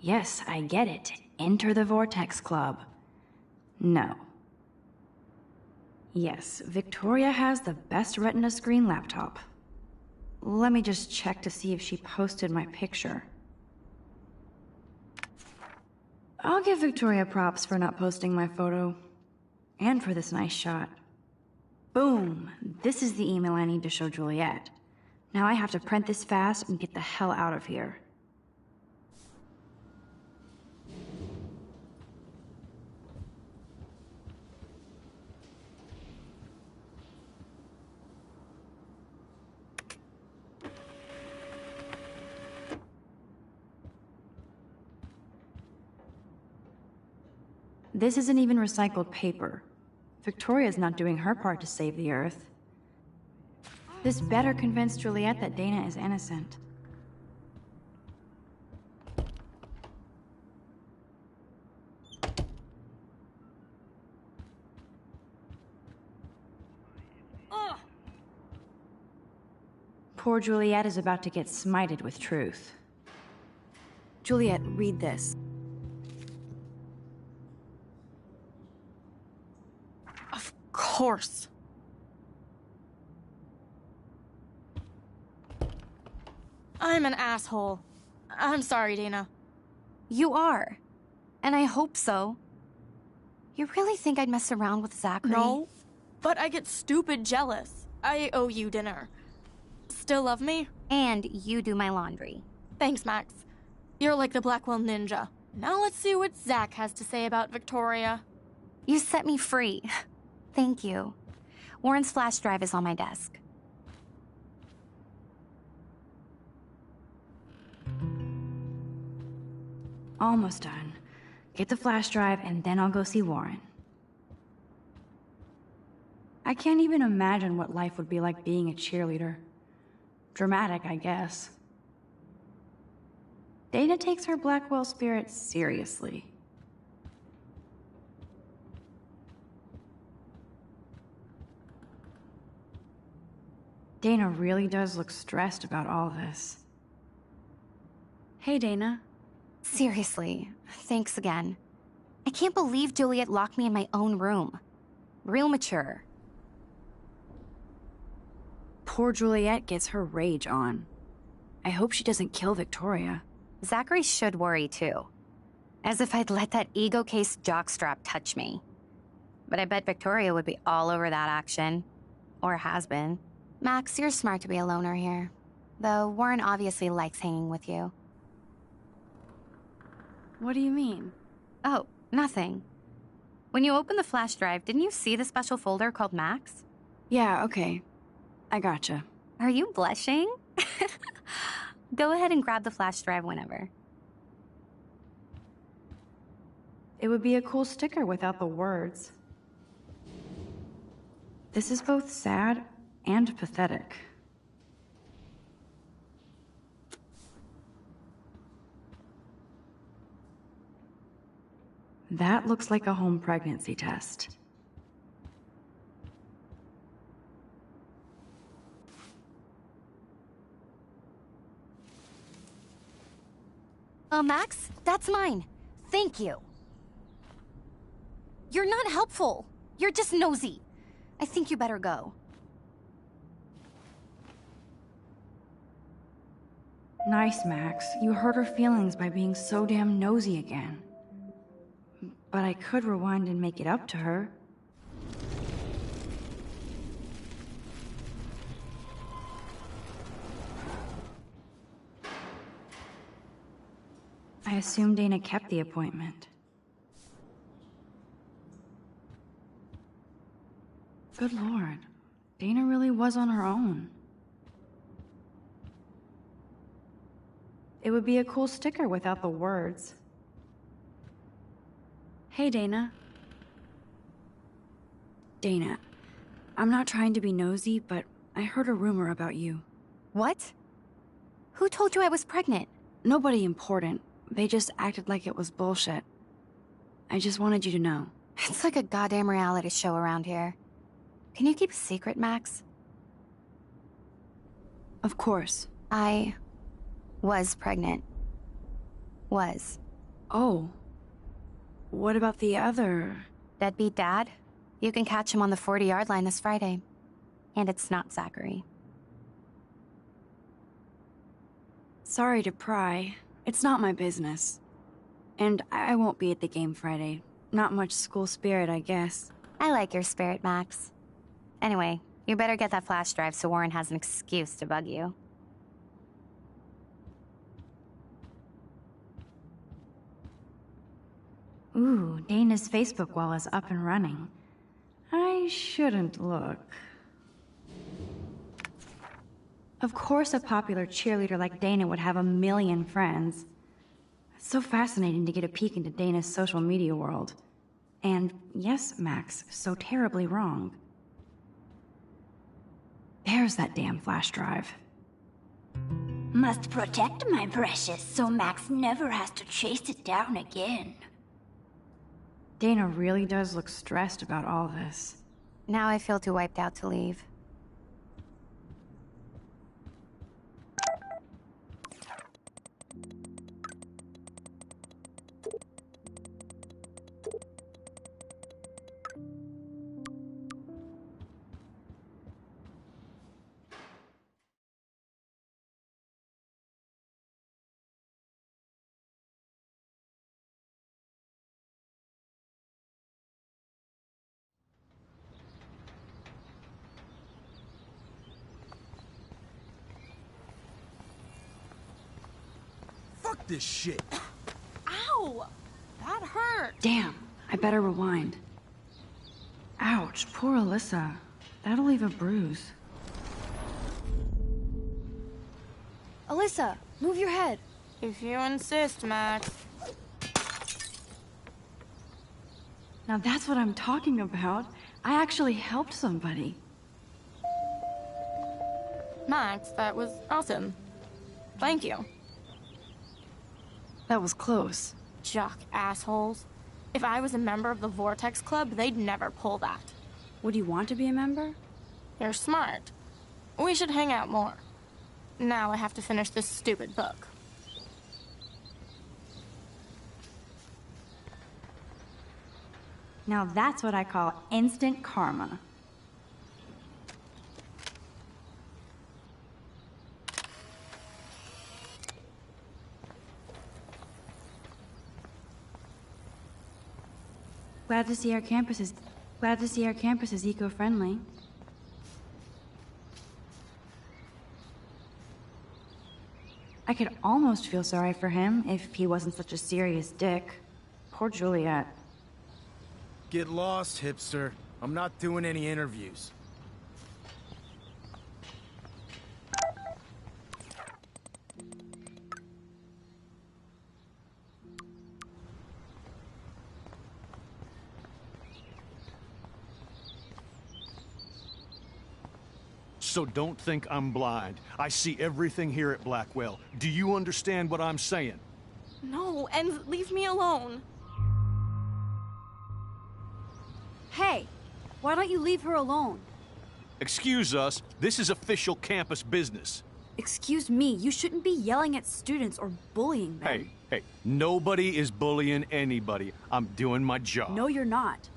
Yes, I get it. Enter the Vortex Club. No. Yes, Victoria has the best Retina screen laptop. Let me just check to see if she posted my picture. I'll give Victoria props for not posting my photo. And for this nice shot. Boom! This is the email I need to show Juliet. Now I have to print this fast and get the hell out of here. This isn't even recycled paper. Victoria's not doing her part to save the Earth. This better convince Juliet that Dana is innocent. Poor Juliet is about to get smited with truth. Juliet, read this. Of course. I'm an asshole. I'm sorry, Dana. You are. And I hope so. You really think I'd mess around with Zachary? No but I get stupid jealous. I owe you dinner. Still love me? And you do my laundry. Thanks, Max. You're like the Blackwell Ninja. Now let's see what Zach has to say about Victoria. You set me free. Thank you. Warren's flash drive is on my desk. Almost done. Get the flash drive and then I'll go see Warren. I can't even imagine what life would be like being a cheerleader. Dramatic, I guess. Dana takes her Blackwell spirit seriously. Dana really does look stressed about all this. Hey, Dana. Seriously, thanks again. I can't believe Juliet locked me in my own room. Real mature. Poor Juliet gets her rage on. I hope she doesn't kill Victoria. Zachary should worry too. As if I'd let that ego-cased jockstrap touch me. But I bet Victoria would be all over that action. Or has been. Max, you're smart to be a loner here. Though Warren obviously likes hanging with you. What do you mean? Oh, nothing. When you opened the flash drive, didn't you see the special folder called Max? Yeah, okay. I gotcha. Are you blushing? Go ahead and grab the flash drive whenever. It would be a cool sticker without the words. This is both sad and pathetic. That looks like a home pregnancy test. Max, that's mine. Thank you. You're not helpful. You're just nosy. I think you better go. Nice, Max. You hurt her feelings by being so damn nosy again. But I could rewind and make it up to her. I assume Dana kept the appointment. Good Lord. Dana really was on her own. It would be a cool sticker without the words. Hey, Dana. Dana, I'm not trying to be nosy, but I heard a rumor about you. What? Who told you I was pregnant? Nobody important. They just acted like it was bullshit. I just wanted you to know. It's like a goddamn reality show around here. Can you keep a secret, Max? Of course. I was pregnant. Was. Oh. What about the other? Deadbeat dad? You can catch him on the 40-yard line this Friday. And it's not Zachary. Sorry to pry. It's not my business. And I won't be at the game Friday. Not much school spirit, I guess. I like your spirit, Max. Anyway, you better get that flash drive so Warren has an excuse to bug you. Ooh, Dana's Facebook wall is up and running. I shouldn't look. Of course a popular cheerleader like Dana would have a million friends. It's so fascinating to get a peek into Dana's social media world. And yes, Max, so terribly wrong. There's that damn flash drive. Must protect my precious so Max never has to chase it down again. Dana really does look stressed about all this. Now I feel too wiped out to leave. this shit. Ow! That hurt. Damn, I better rewind. Ouch, poor Alyssa. That'll leave a bruise. Alyssa, move your head. If you insist, Max. Now that's what I'm talking about. I actually helped somebody. Max, that was awesome. Thank you. That was close. Jock assholes. If I was a member of the Vortex Club, they'd never pull that. Would you want to be a member? You're smart. We should hang out more. Now I have to finish this stupid book. Now that's what I call instant karma. Glad to see our campus is eco-friendly. I could almost feel sorry for him if he wasn't such a serious dick. Poor Juliet. Get lost, hipster. I'm not doing any interviews. So don't think I'm blind. I see everything here at Blackwell. Do you understand what I'm saying? No, and leave me alone. Hey, why don't you leave her alone? Excuse us, this is official campus business. Excuse me, you shouldn't be yelling at students or bullying them. Hey, nobody is bullying anybody. I'm doing my job. No, you're not.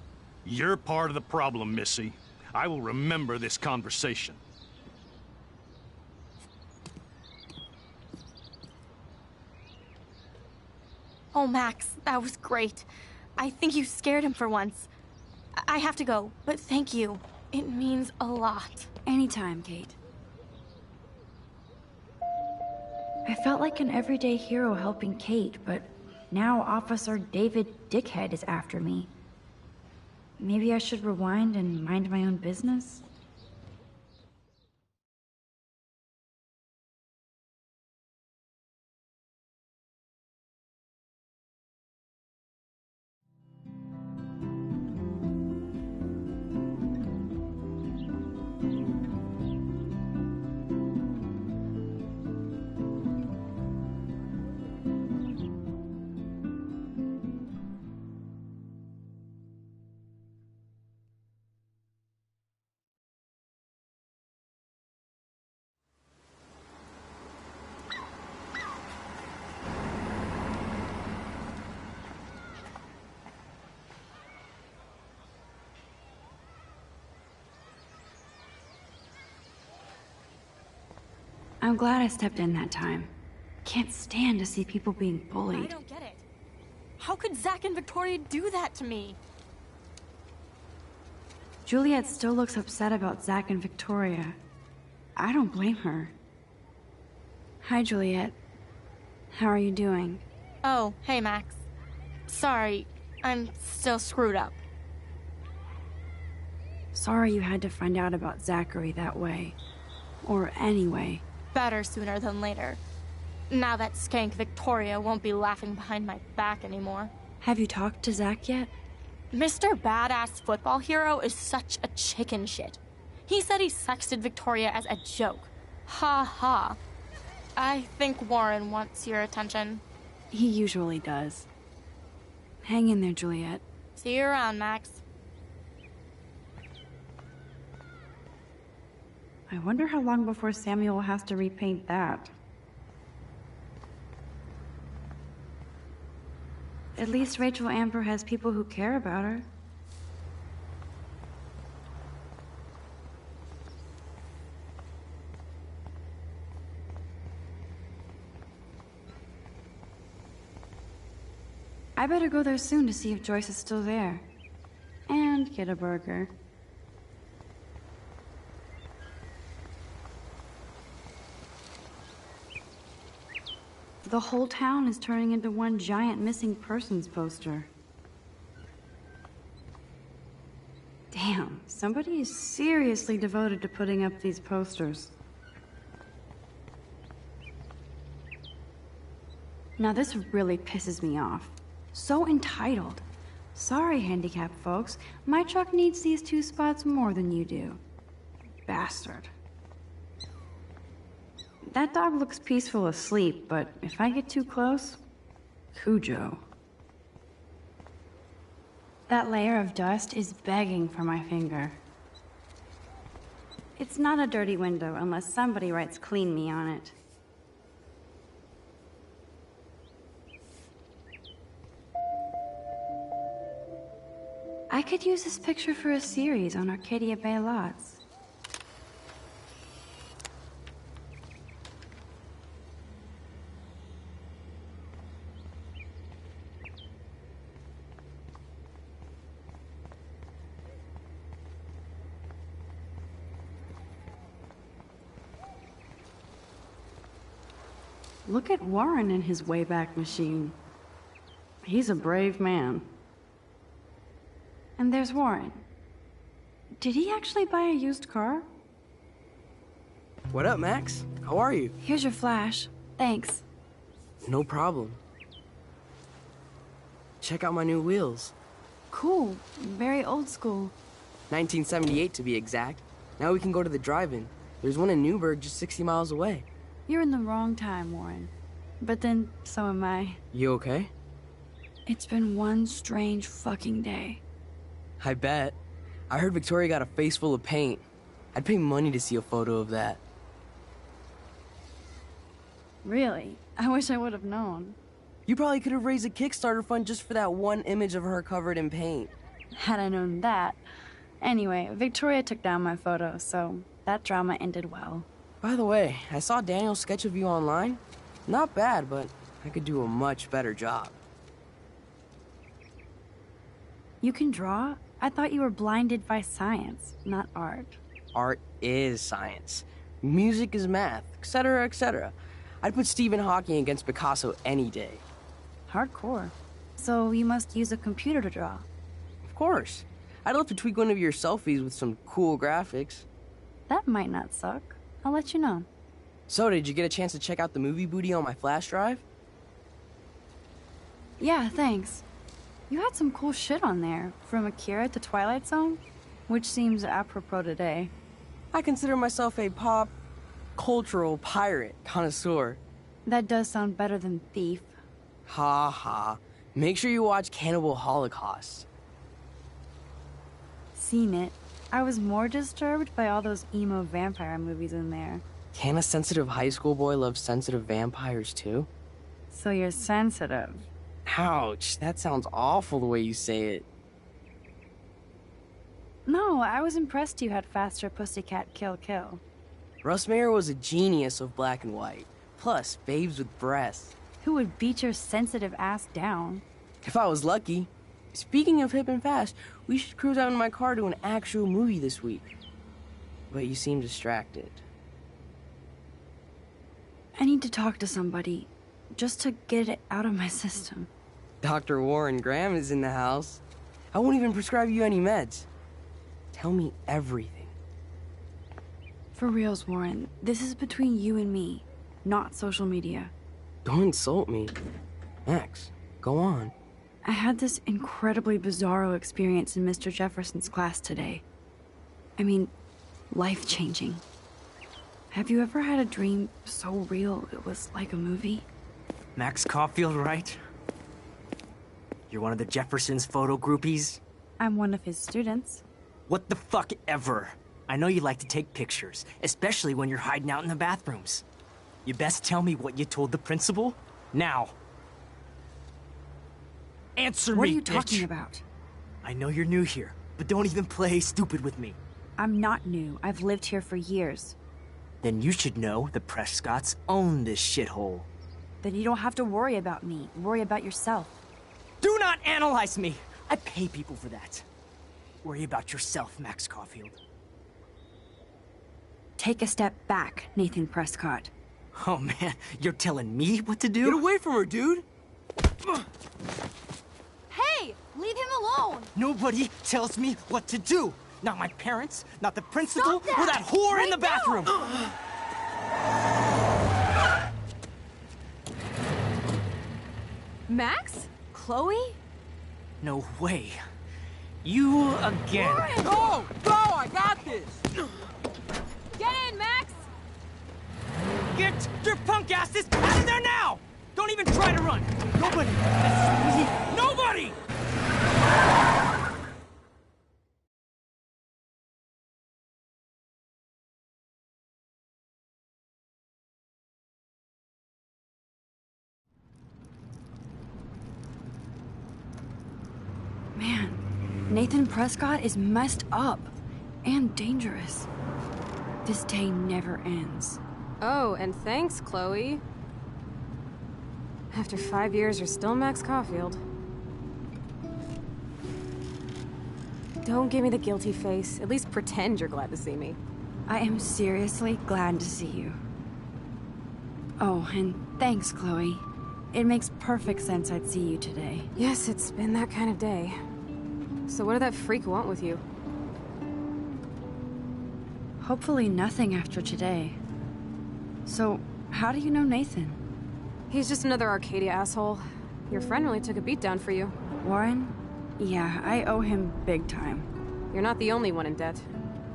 You're part of the problem, Missy. I will remember this conversation. Oh, Max, that was great. I think you scared him for once. I have to go, but thank you. It means a lot. Anytime, Kate. I felt like an everyday hero helping Kate, but now Officer David Dickhead is after me. Maybe I should rewind and mind my own business? I'm glad I stepped in that time. Can't stand to see people being I bullied. don't get it. How could Zach and Victoria do that to me? Juliet still looks upset about Zach and Victoria. I don't blame her. Hi, Juliet. How are you doing? Oh, hey, Max. Sorry, I'm still screwed up. Sorry you had to find out about Zachary that way. Or anyway. Better sooner than later. Now that skank Victoria won't be laughing behind my back anymore. Have you talked to Zach yet? Mr. Badass Football Hero is such a chicken shit. He said he sexted Victoria as a joke. Ha ha. I think Warren wants your attention. He usually does. Hang in there, Juliet. See you around, Max. I wonder how long before Samuel has to repaint that. At least Rachel Amber has people who care about her. I better go there soon to see if Joyce is still there. And get a burger. The whole town is turning into one giant missing persons poster. Damn, somebody is seriously devoted to putting up these posters. Now this really pisses me off. So entitled. Sorry, handicapped folks. My truck needs these 2 spots more than you do. Bastard. That dog looks peaceful asleep, but if I get too close, Cujo. That layer of dust is begging for my finger. It's not a dirty window unless somebody writes "clean me" on it. I could use this picture for a series on Arcadia Bay lots. Look at Warren in his Wayback Machine. He's a brave man. And there's Warren. Did he actually buy a used car? What up, Max? How are you? Here's your flash. Thanks. No problem. Check out my new wheels. Cool. Very old school. 1978 to be exact. Now we can go to the drive-in. There's one in Newburgh just 60 miles away. You're in the wrong time, Warren. But then, so am I. You okay? It's been one strange fucking day. I bet. I heard Victoria got a face full of paint. I'd pay money to see a photo of that. Really? I wish I would have known. You probably could have raised a Kickstarter fund just for that one image of her covered in paint. Had I known that. Anyway, Victoria took down my photo, so that drama ended well. By the way, I saw Daniel's sketch of you online. Not bad, but I could do a much better job. You can draw? I thought you were blinded by science, not art. Art is science. Music is math, etc., etc. I'd put Stephen Hawking against Picasso any day. Hardcore. So you must use a computer to draw. Of course. I'd love to tweak one of your selfies with some cool graphics. That might not suck. I'll let you know. So, did you get a chance to check out the movie booty on my flash drive? Yeah, thanks. You had some cool shit on there, from Akira to Twilight Zone, which seems apropos today. I consider myself a pop cultural pirate connoisseur. That does sound better than thief. Ha ha. Make sure you watch Cannibal Holocaust. Seen it. I was more disturbed by all those emo vampire movies in there. Can a sensitive high school boy love sensitive vampires too? So you're sensitive. Ouch, that sounds awful the way you say it. No, I was impressed you had faster Pussycat Kill Kill. Russ Meyer was a genius of black and white. Plus, babes with breasts. Who would beat your sensitive ass down? If I was lucky. Speaking of hip and fast, we should cruise out in my car to an actual movie this week. But you seem distracted. I need to talk to somebody, just to get it out of my system. Dr. Warren Graham is in the house. I won't even prescribe you any meds. Tell me everything. For reals, Warren, this is between you and me, not social media. Don't insult me. Max, go on. I had this incredibly bizarro experience in Mr. Jefferson's class today. I mean, life-changing. Have you ever had a dream so real it was like a movie? Max Caulfield, right? You're one of the Jefferson's photo groupies? I'm one of his students. What the fuck ever? I know you like to take pictures, especially when you're hiding out in the bathrooms. You best tell me what you told the principal, now. Answer me, What are you bitch. talking about? I know you're new here, but don't even play stupid with me. I'm not new. I've lived here for years. Then you should know the Prescotts own this shithole. Then you don't have to worry about me. Worry about yourself. Do not analyze me! I pay people for that. Worry about yourself, Max Caulfield. Take a step back, Nathan Prescott. Oh man, you're telling me what to do? Get away from her, dude! Hey! Leave him alone! Nobody tells me what to do! Not my parents, not the principal, Stop that! or that whore Right in the bathroom! Max? Chloe? No way. You again. Go! Go! I got this! Get in, Max! Get your punk asses out of there now! Don't even try to run! Nobody! Nobody! Man, Nathan Prescott is messed up and dangerous. This day never ends. Oh, and thanks, Chloe. After 5 years, you're still Max Caulfield. Don't give me the guilty face. At least pretend you're glad to see me. I am seriously glad to see you. Oh, and thanks, Chloe. It makes perfect sense I'd see you today. Yes, it's been that kind of day. So what did that freak want with you? Hopefully nothing after today. So, how do you know Nathan? He's just another Arcadia asshole. Your friend really took a beat down for you. Warren? Yeah, I owe him big time. You're not the only one in debt.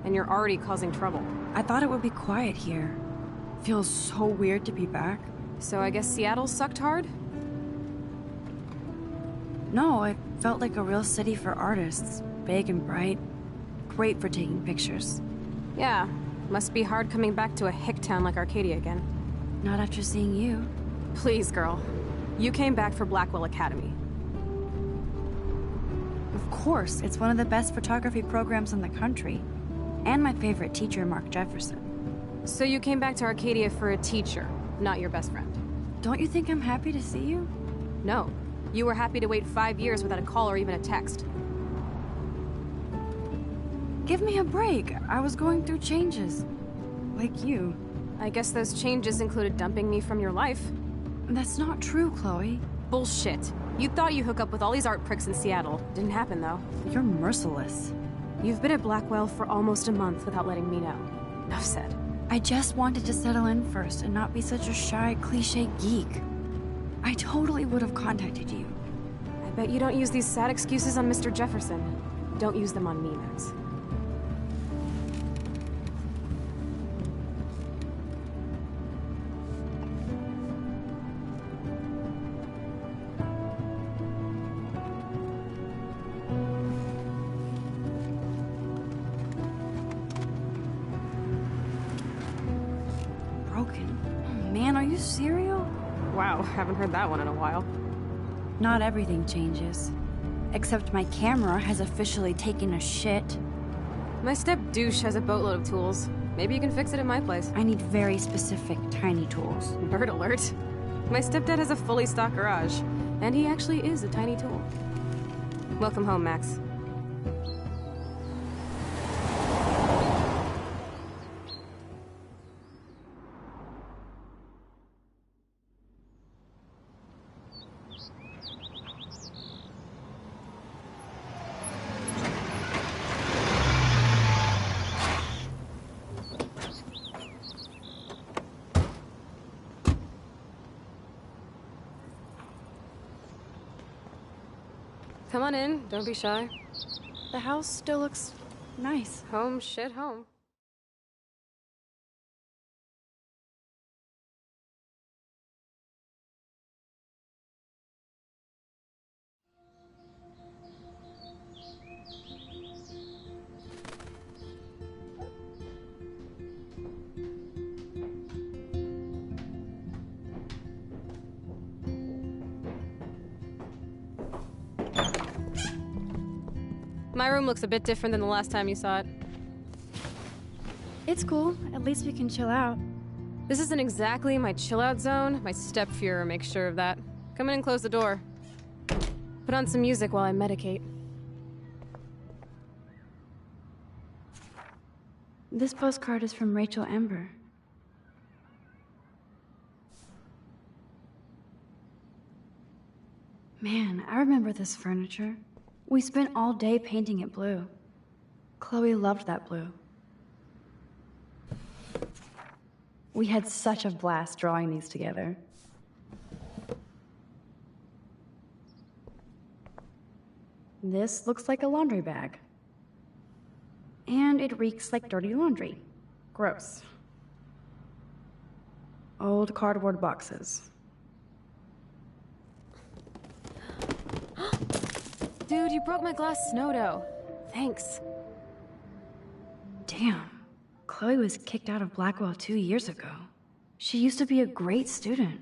And you're already causing trouble. I thought it would be quiet here. Feels so weird to be back. So I guess Seattle sucked hard? No, it felt like a real city for artists. Big and bright. Great for taking pictures. Yeah, must be hard coming back to a hick town like Arcadia again. Not after seeing you. Please, girl. You came back for Blackwell Academy. Of course, it's one of the best photography programs in the country. And my favorite teacher, Mark Jefferson. So you came back to Arcadia for a teacher, not your best friend. Don't you think I'm happy to see you? No. You were happy to wait 5 years without a call or even a text. Give me a break. I was going through changes. Like you. I guess those changes included dumping me from your life. That's not true, Chloe. Bullshit. You thought you hook up with all these art pricks in Seattle. Didn't happen, though. You're merciless. You've been at Blackwell for almost a month without letting me know. Enough said. I just wanted to settle in first and not be such a shy, cliché geek. I totally would have contacted you. I bet you don't use these sad excuses on Mr. Jefferson. Don't use them on me, Max. Broken? Oh, man, are you serial? Wow, haven't heard that one in a while. Not everything changes. Except my camera has officially taken a shit. My step-douche has a boatload of tools. Maybe you can fix it at my place. I need very specific, tiny tools. Bird alert. My stepdad has a fully stocked garage, and he actually is a tiny tool. Welcome home, Max. Come on in, don't be shy. The house still looks nice. Home shit home. My room looks a bit different than the last time you saw it. It's cool. At least we can chill out. This isn't exactly my chill-out zone. My step-Fuhrer makes sure of that. Come in and close the door. Put on some music while I medicate. This postcard is from Rachel Ember. Man, I remember this furniture. We spent all day painting it blue. Chloe loved that blue. We had such a blast drawing these together. This looks like a laundry bag. And it reeks like dirty laundry. Gross. Old cardboard boxes. Dude, you broke my glass snow dough. Thanks. Damn. Chloe was kicked out of Blackwell 2 years ago. She used to be a great student.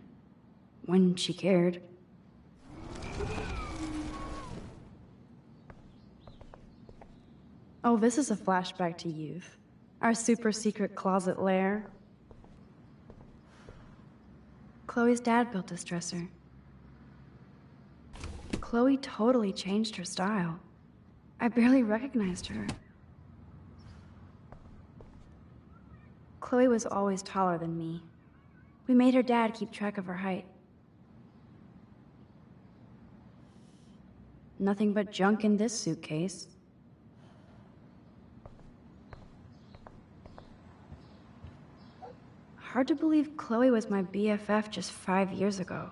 When she cared. Oh, this is a flashback to youth. Our super secret closet lair. Chloe's dad built this dresser. Chloe totally changed her style. I barely recognized her. Chloe was always taller than me. We made her dad keep track of her height. Nothing but junk in this suitcase. Hard to believe Chloe was my BFF just 5 years ago.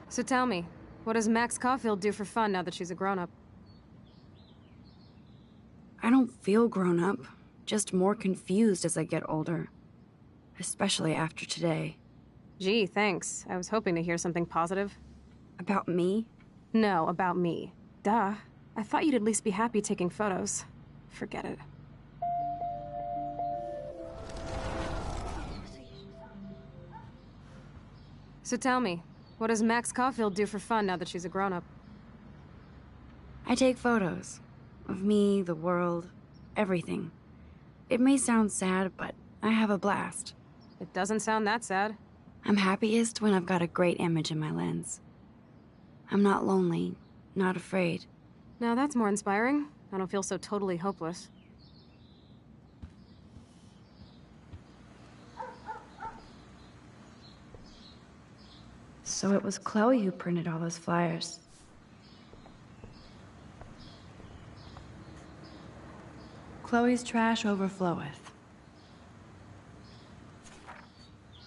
So tell me, what does Max Caulfield do for fun now that she's a grown-up? I don't feel grown up, just more confused as I get older. Especially after today. Gee, thanks. I was hoping to hear something positive. About me? No, about me. Duh. I thought you'd at least be happy taking photos. Forget it. So tell me, what does Max Caulfield do for fun now that she's a grown-up? I take photos. Of me, the world, everything. It may sound sad, but I have a blast. It doesn't sound that sad. I'm happiest when I've got a great image in my lens. I'm not lonely, not afraid. Now that's more inspiring. I don't feel so totally hopeless. So it was Chloe who printed all those flyers. Chloe's trash overfloweth.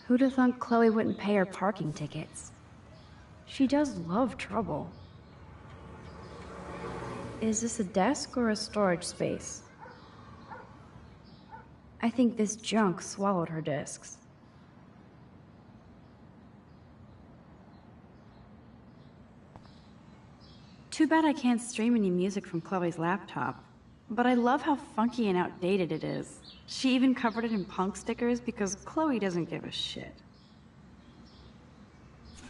Who'd have thunk Chloe wouldn't pay her parking tickets? She does love trouble. Is this a desk or a storage space? I think this junk swallowed her discs. Too bad I can't stream any music from Chloe's laptop. But I love how funky and outdated it is. She even covered it in punk stickers because Chloe doesn't give a shit.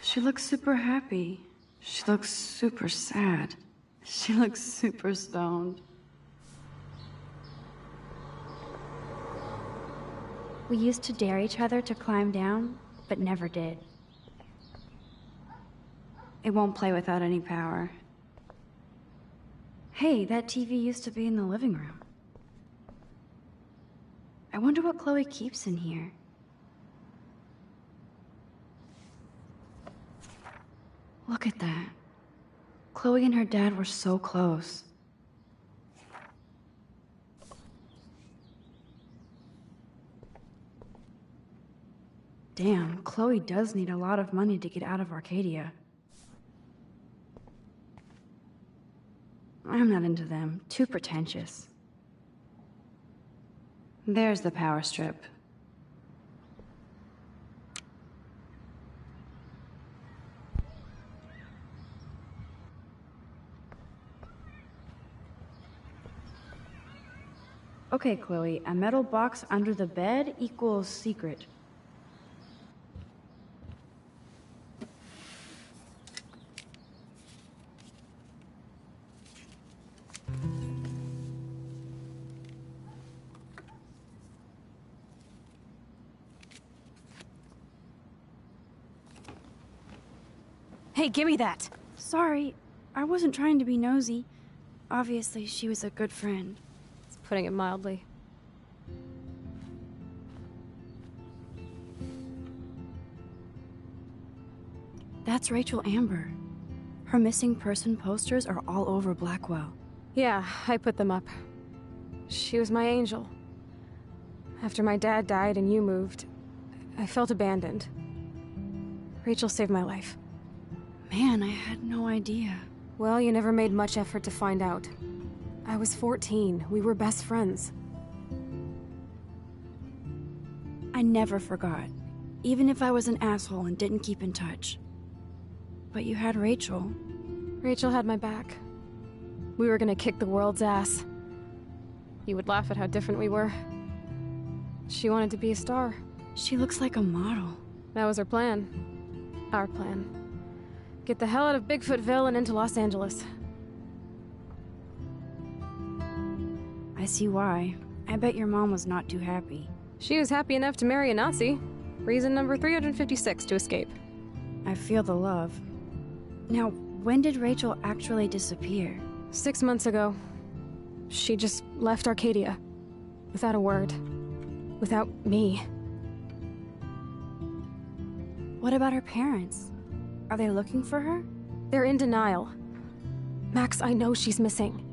She looks super happy. She looks super sad. She looks super stoned. We used to dare each other to climb down, but never did. It won't play without any power. Hey, that TV used to be in the living room. I wonder what Chloe keeps in here. Look at that. Chloe and her dad were so close. Damn, Chloe does need a lot of money to get out of Arcadia. I'm not into them. Too pretentious. There's the power strip. Okay, Chloe, a metal box under the bed equals secret. Hey, give me that! Sorry, I wasn't trying to be nosy. Obviously, she was a good friend. It's putting it mildly. That's Rachel Amber. Her missing person posters are all over Blackwell. Yeah, I put them up. She was my angel. After my dad died and you moved, I felt abandoned. Rachel saved my life. Man, I had no idea. Well, you never made much effort to find out. I was 14. We were best friends. I never forgot, even if I was an asshole and didn't keep in touch. But you had Rachel. Rachel had my back. We were gonna kick the world's ass. You would laugh at how different we were. She wanted to be a star. She looks like a model. That was her plan. Our plan. Get the hell out of Bigfootville and into Los Angeles. I see why. I bet your mom was not too happy. She was happy enough to marry a Nazi. Reason number 356 to escape. I feel the love. Now, when did Rachel actually disappear? 6 months ago. She just left Arcadia. Without a word. Without me. What about her parents? Are they looking for her? They're in denial. Max, I know she's missing.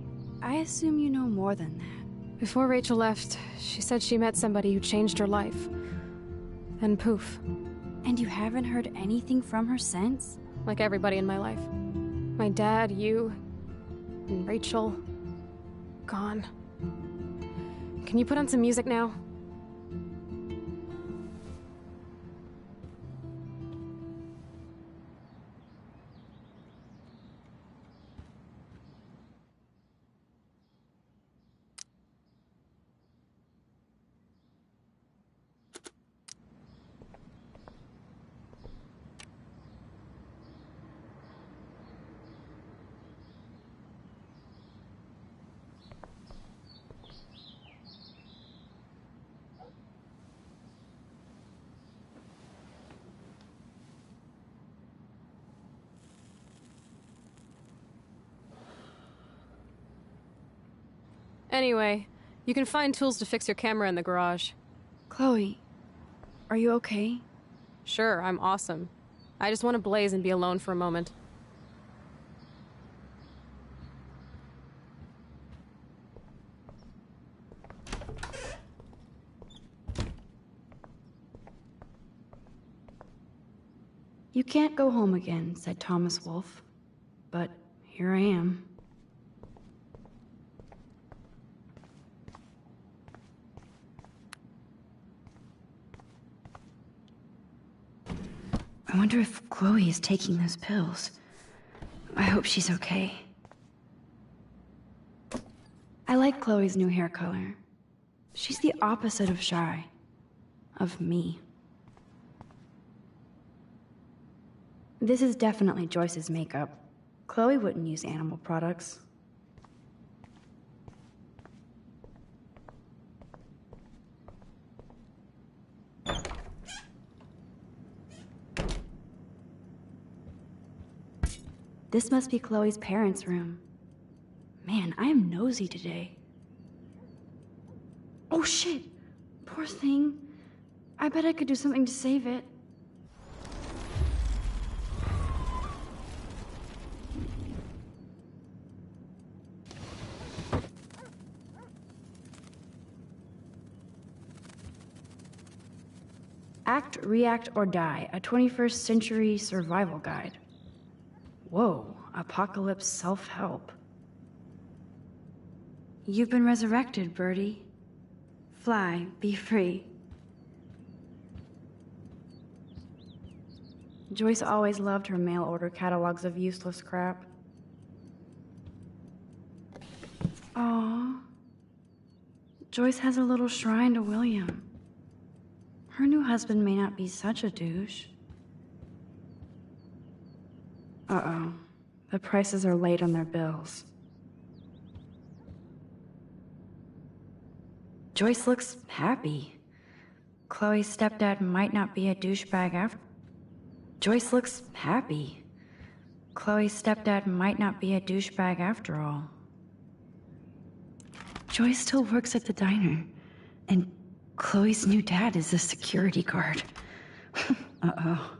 I assume you know more than that. Before Rachel left, she said she met somebody who changed her life. Then poof. And you haven't heard anything from her since? Like everybody in my life. My dad, you, and Rachel. Gone. Can you put on some music now? Anyway, you can find tools to fix your camera in the garage. Chloe, are you okay? Sure, I'm awesome. I just want to blaze and be alone for a moment. You can't go home again, said Thomas Wolfe. But here I am. I wonder if Chloe is taking those pills. I hope she's okay. I like Chloe's new hair color. She's the opposite of shy. Of me. This is definitely Joyce's makeup. Chloe wouldn't use animal products. This must be Chloe's parents' room. Man, I am nosy today. Oh shit! Poor thing. I bet I could do something to save it. Act, React, or Die, a 21st century survival guide. Whoa, apocalypse self-help. You've been resurrected, Birdie. Fly, be free. Joyce always loved her mail-order catalogs of useless crap. Aww. Joyce has a little shrine to William. Her new husband may not be such a douche. Uh-oh. The prices are late on their bills. Joyce looks happy. Chloe's stepdad might not be a douchebag after... Joyce looks happy. Chloe's stepdad might not be a douchebag after all. Joyce still works at the diner. And Chloe's new dad is a security guard. Uh-oh.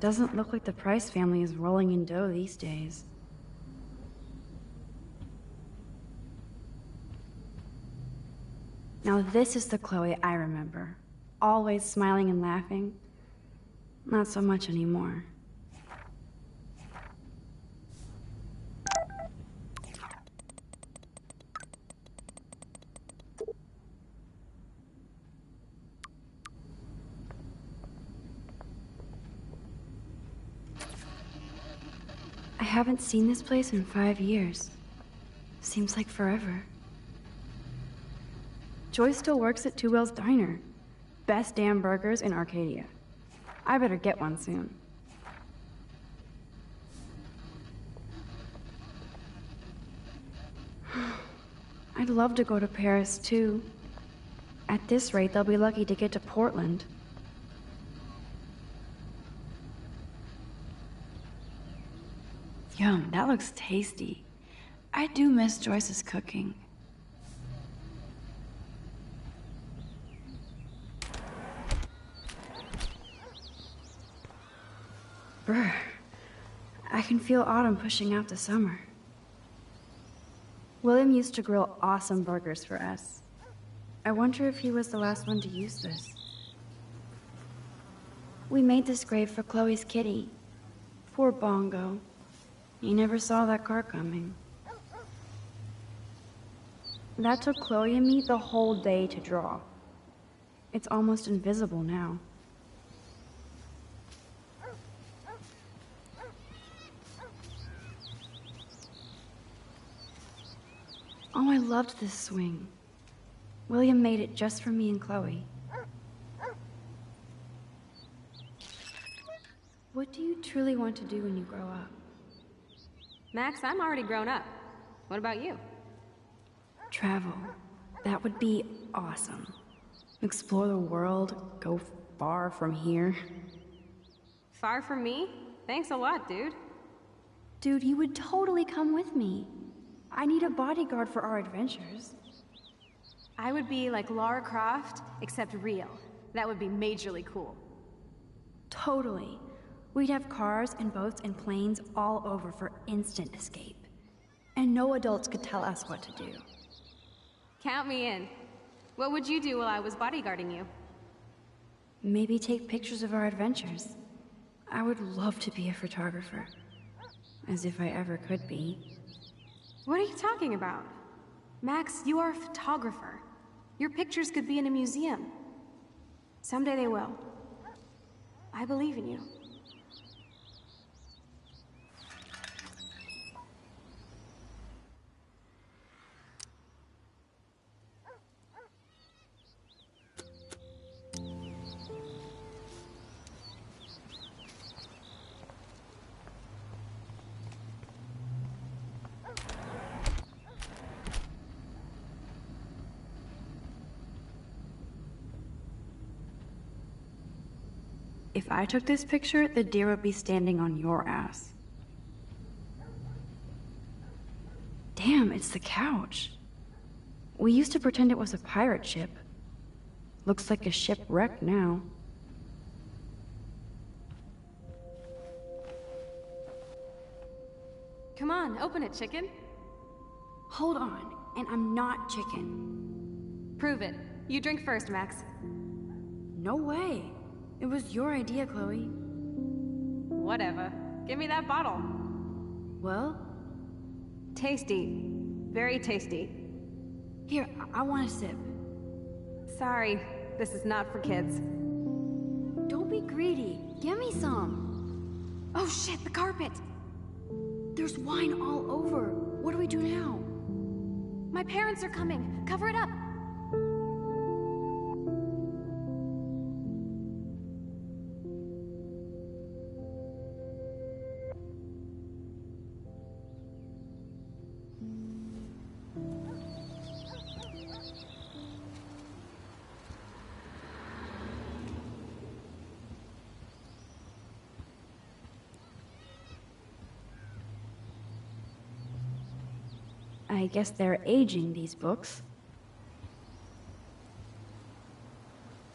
Doesn't look like the Price family is rolling in dough these days. Now this is the Chloe I remember. Always smiling and laughing. Not so much anymore. I haven't seen this place in 5 years. Seems like forever. Joyce still works at Two Whales Diner. Best damn burgers in Arcadia. I better get one soon. I'd love to go to Paris, too. At this rate, they'll be lucky to get to Portland. Yum, that looks tasty. I do miss Joyce's cooking. Brr. I can feel autumn pushing out the summer. William used to grill awesome burgers for us. I wonder if he was the last one to use this. We made this grave for Chloe's kitty. Poor Bongo. He never saw that car coming. That took Chloe and me the whole day to draw. It's almost invisible now. Oh, I loved this swing. William made it just for me and Chloe. What do you truly want to do when you grow up? Max, I'm already grown up. What about you? Travel. That would be awesome. Explore the world, go far from here. Far from me? Thanks a lot, dude. Dude, you would totally come with me. I need a bodyguard for our adventures. I would be like Lara Croft, except real. That would be majorly cool. Totally. We'd have cars and boats and planes all over for instant escape. And no adults could tell us what to do. Count me in. What would you do while I was bodyguarding you? Maybe take pictures of our adventures. I would love to be a photographer. As if I ever could be. What are you talking about? Max, you are a photographer. Your pictures could be in a museum. Someday they will. I believe in you. If I took this picture, the deer would be standing on your ass. Damn, it's the couch. We used to pretend it was a pirate ship. Looks like a shipwreck now. Come on, open it, chicken. Hold on, and I'm not chicken. Prove it. You drink first, Max. No way. It was your idea, Chloe. Whatever. Give me that bottle. Well? Tasty. Very tasty. Here, I want a sip. Sorry, this is not for kids. Don't be greedy. Give me some. Oh shit, the carpet! There's wine all over. What do we do now? My parents are coming. Cover it up. I guess they're aging these books.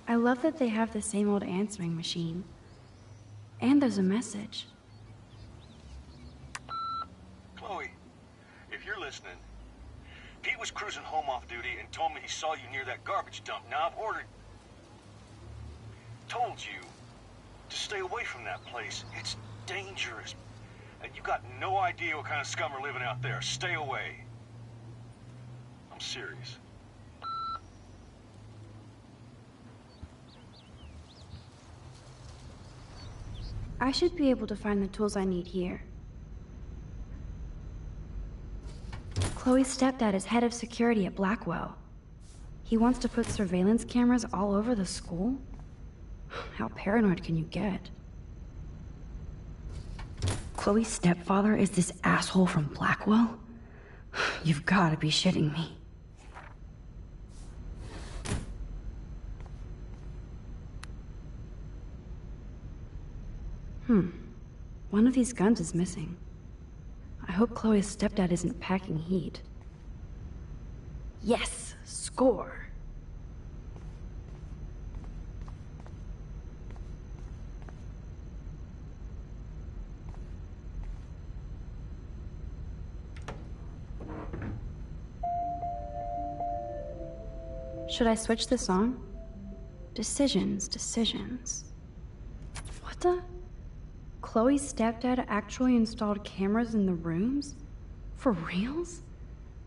I love that they have the same old answering machine. And there's a message. Chloe, if you're listening, Pete was cruising home off duty and told me he saw you near that garbage dump. Now I've told you to stay away from that place. It's dangerous. And you got no idea what kind of scum are living out there. Stay away. I'm serious. I should be able to find the tools I need here. Chloe's stepdad is head of security at Blackwell. He wants to put surveillance cameras all over the school? How paranoid can you get? Chloe's stepfather is this asshole from Blackwell? You've got to be shitting me. One of these guns is missing. I hope Chloe's stepdad isn't packing heat. Yes! Score! Should I switch this on? Decisions. What the? Chloe's stepdad actually installed cameras in the rooms? For reals?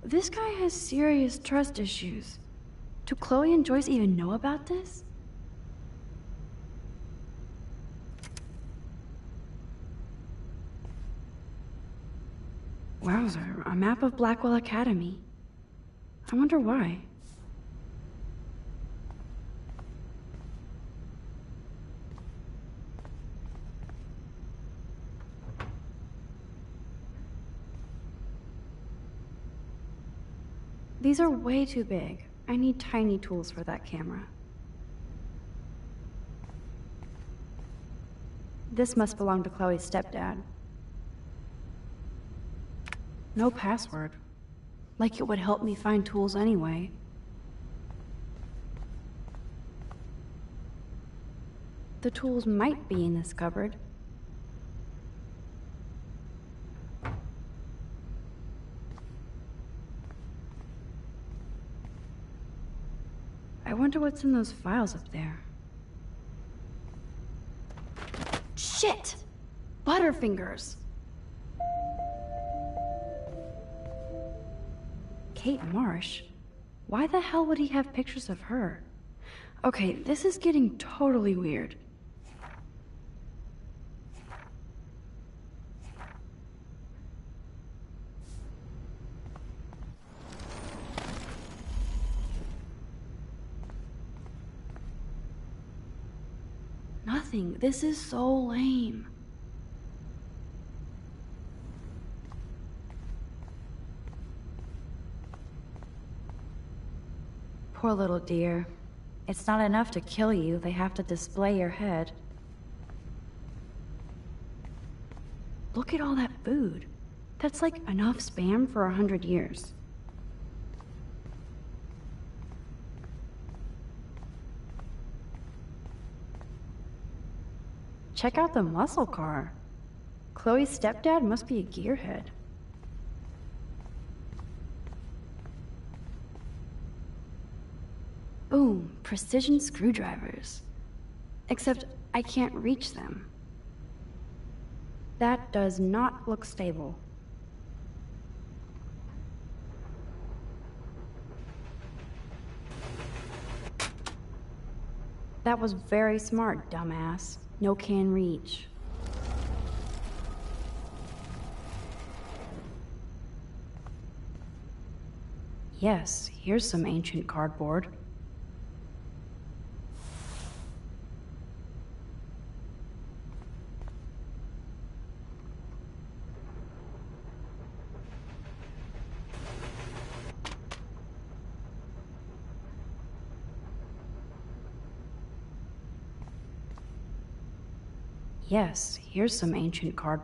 This guy has serious trust issues. Do Chloe and Joyce even know about this? Wowzer, a map of Blackwell Academy. I wonder why. These are way too big. I need tiny tools for that camera. This must belong to Chloe's stepdad. No password. Like it would help me find tools anyway. The tools might be in this cupboard. I wonder what's in those files up there. Shit! Butterfingers! Kate Marsh? Why the hell would he have pictures of her? Okay, this is getting totally weird. Nothing. This is so lame. Poor little dear. It's not enough to kill you, they have to display your head. Look at all that food. That's like enough spam for 100 years. Check out the muscle car. Chloe's stepdad must be a gearhead. Boom, precision screwdrivers. Except I can't reach them. That does not look stable. That was very smart, dumbass. No can reach. Yes, here's some ancient cardboard. Yes, here's some ancient card.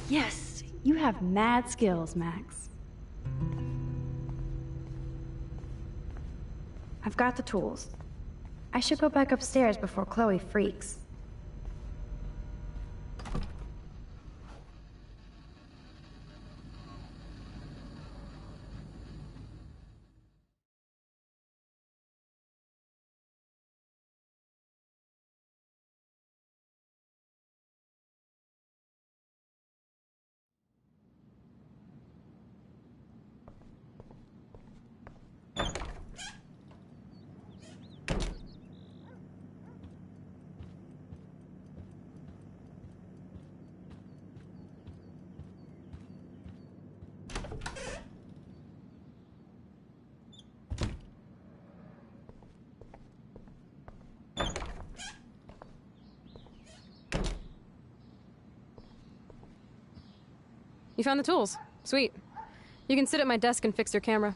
Yes, you have mad skills, Max. I've got the tools. I should go back upstairs before Chloe freaks. You found the tools. Sweet. You can sit at my desk and fix your camera.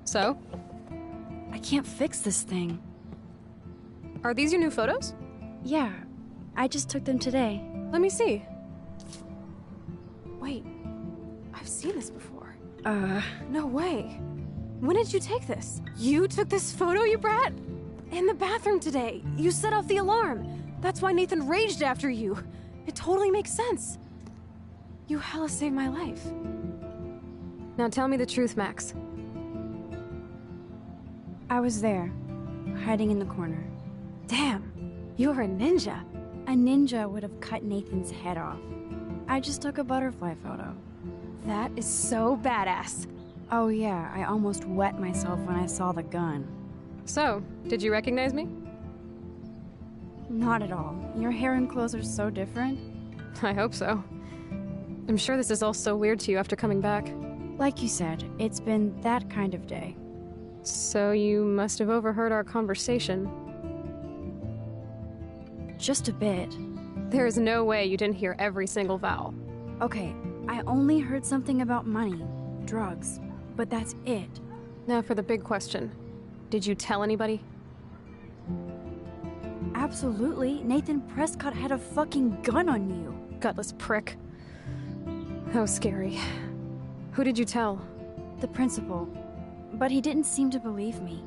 So? I can't fix this thing. Are these your new photos? Yeah, I just took them today. Let me see. Wait, I've seen this before. No way. When did you take this? You took this photo, you brat? In the bathroom today. You set off the alarm. That's why Nathan raged after you. It totally makes sense. You hella saved my life. Now tell me the truth, Max. I was there, hiding in the corner. Damn, you're a ninja. A ninja would have cut Nathan's head off. I just took a butterfly photo. That is so badass. Oh yeah, I almost wet myself when I saw the gun. So, did you recognize me? Not at all. Your hair and clothes are so different. I hope so. I'm sure this is all so weird to you after coming back. Like you said, it's been that kind of day. So you must have overheard our conversation. Just a bit. There is no way you didn't hear every single vowel. Okay, I only heard something about money, drugs, but that's it. Now for the big question. Did you tell anybody? Absolutely. Nathan Prescott had a fucking gun on you. Gutless prick. How scary. Who did you tell? The principal. But he didn't seem to believe me.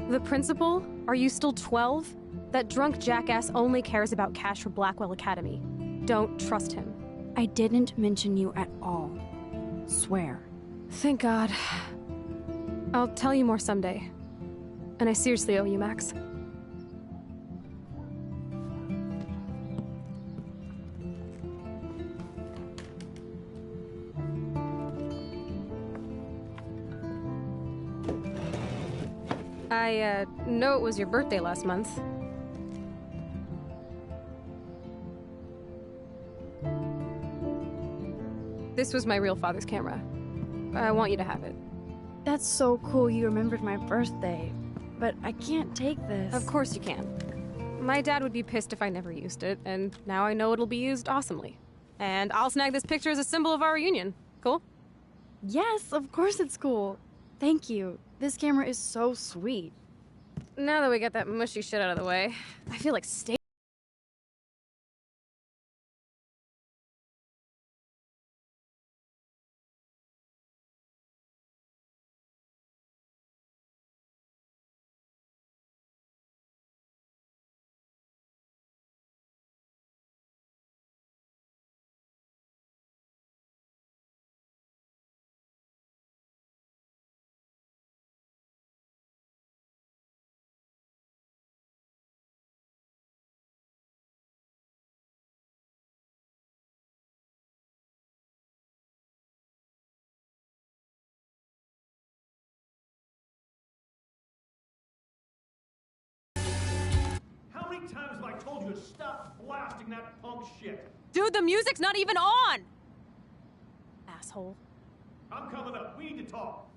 The principal? Are you still 12? That drunk jackass only cares about cash for Blackwell Academy. Don't trust him. I didn't mention you at all. Swear. Thank God. I'll tell you more someday. And I seriously owe you, Max. I know it was your birthday last month. This was my real father's camera. I want you to have it. That's so cool you remembered my birthday. But I can't take this. Of course you can. My dad would be pissed if I never used it, and now I know it'll be used awesomely. And I'll snag this picture as a symbol of our reunion. Cool? Yes, of course it's cool. Thank you. This camera is so sweet. Now that we got that mushy shit out of the way, I feel like How many times have I told you to stop blasting that punk shit? Dude, the music's not even on! Asshole. I'm coming up. We need to talk.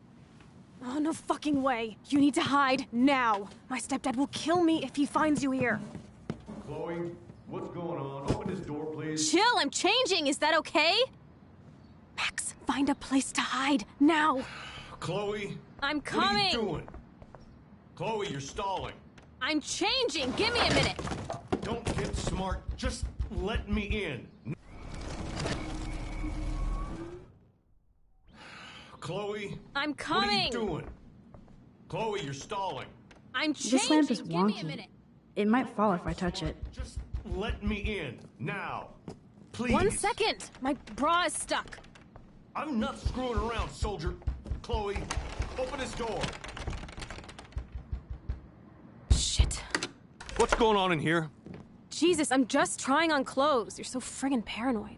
Oh, no fucking way. You need to hide now. My stepdad will kill me if he finds you here. Chloe, what's going on? Open this door, please. Chill, I'm changing. Is that okay? Max, find a place to hide now. Chloe? I'm coming. What are you doing? Chloe, you're stalling. I'm changing. Give me a minute. Don't get smart. Just let me in. Chloe? I'm coming. What are you doing? Chloe, you're stalling. I'm changing. This lamp is Give me a wonky. minute. It might fall if I touch it. Just let me in. Now. Please. 1 second. My bra is stuck. I'm not screwing around, soldier. Chloe, open this door. Shit. What's going on in here? Jesus, I'm just trying on clothes. You're so friggin' paranoid.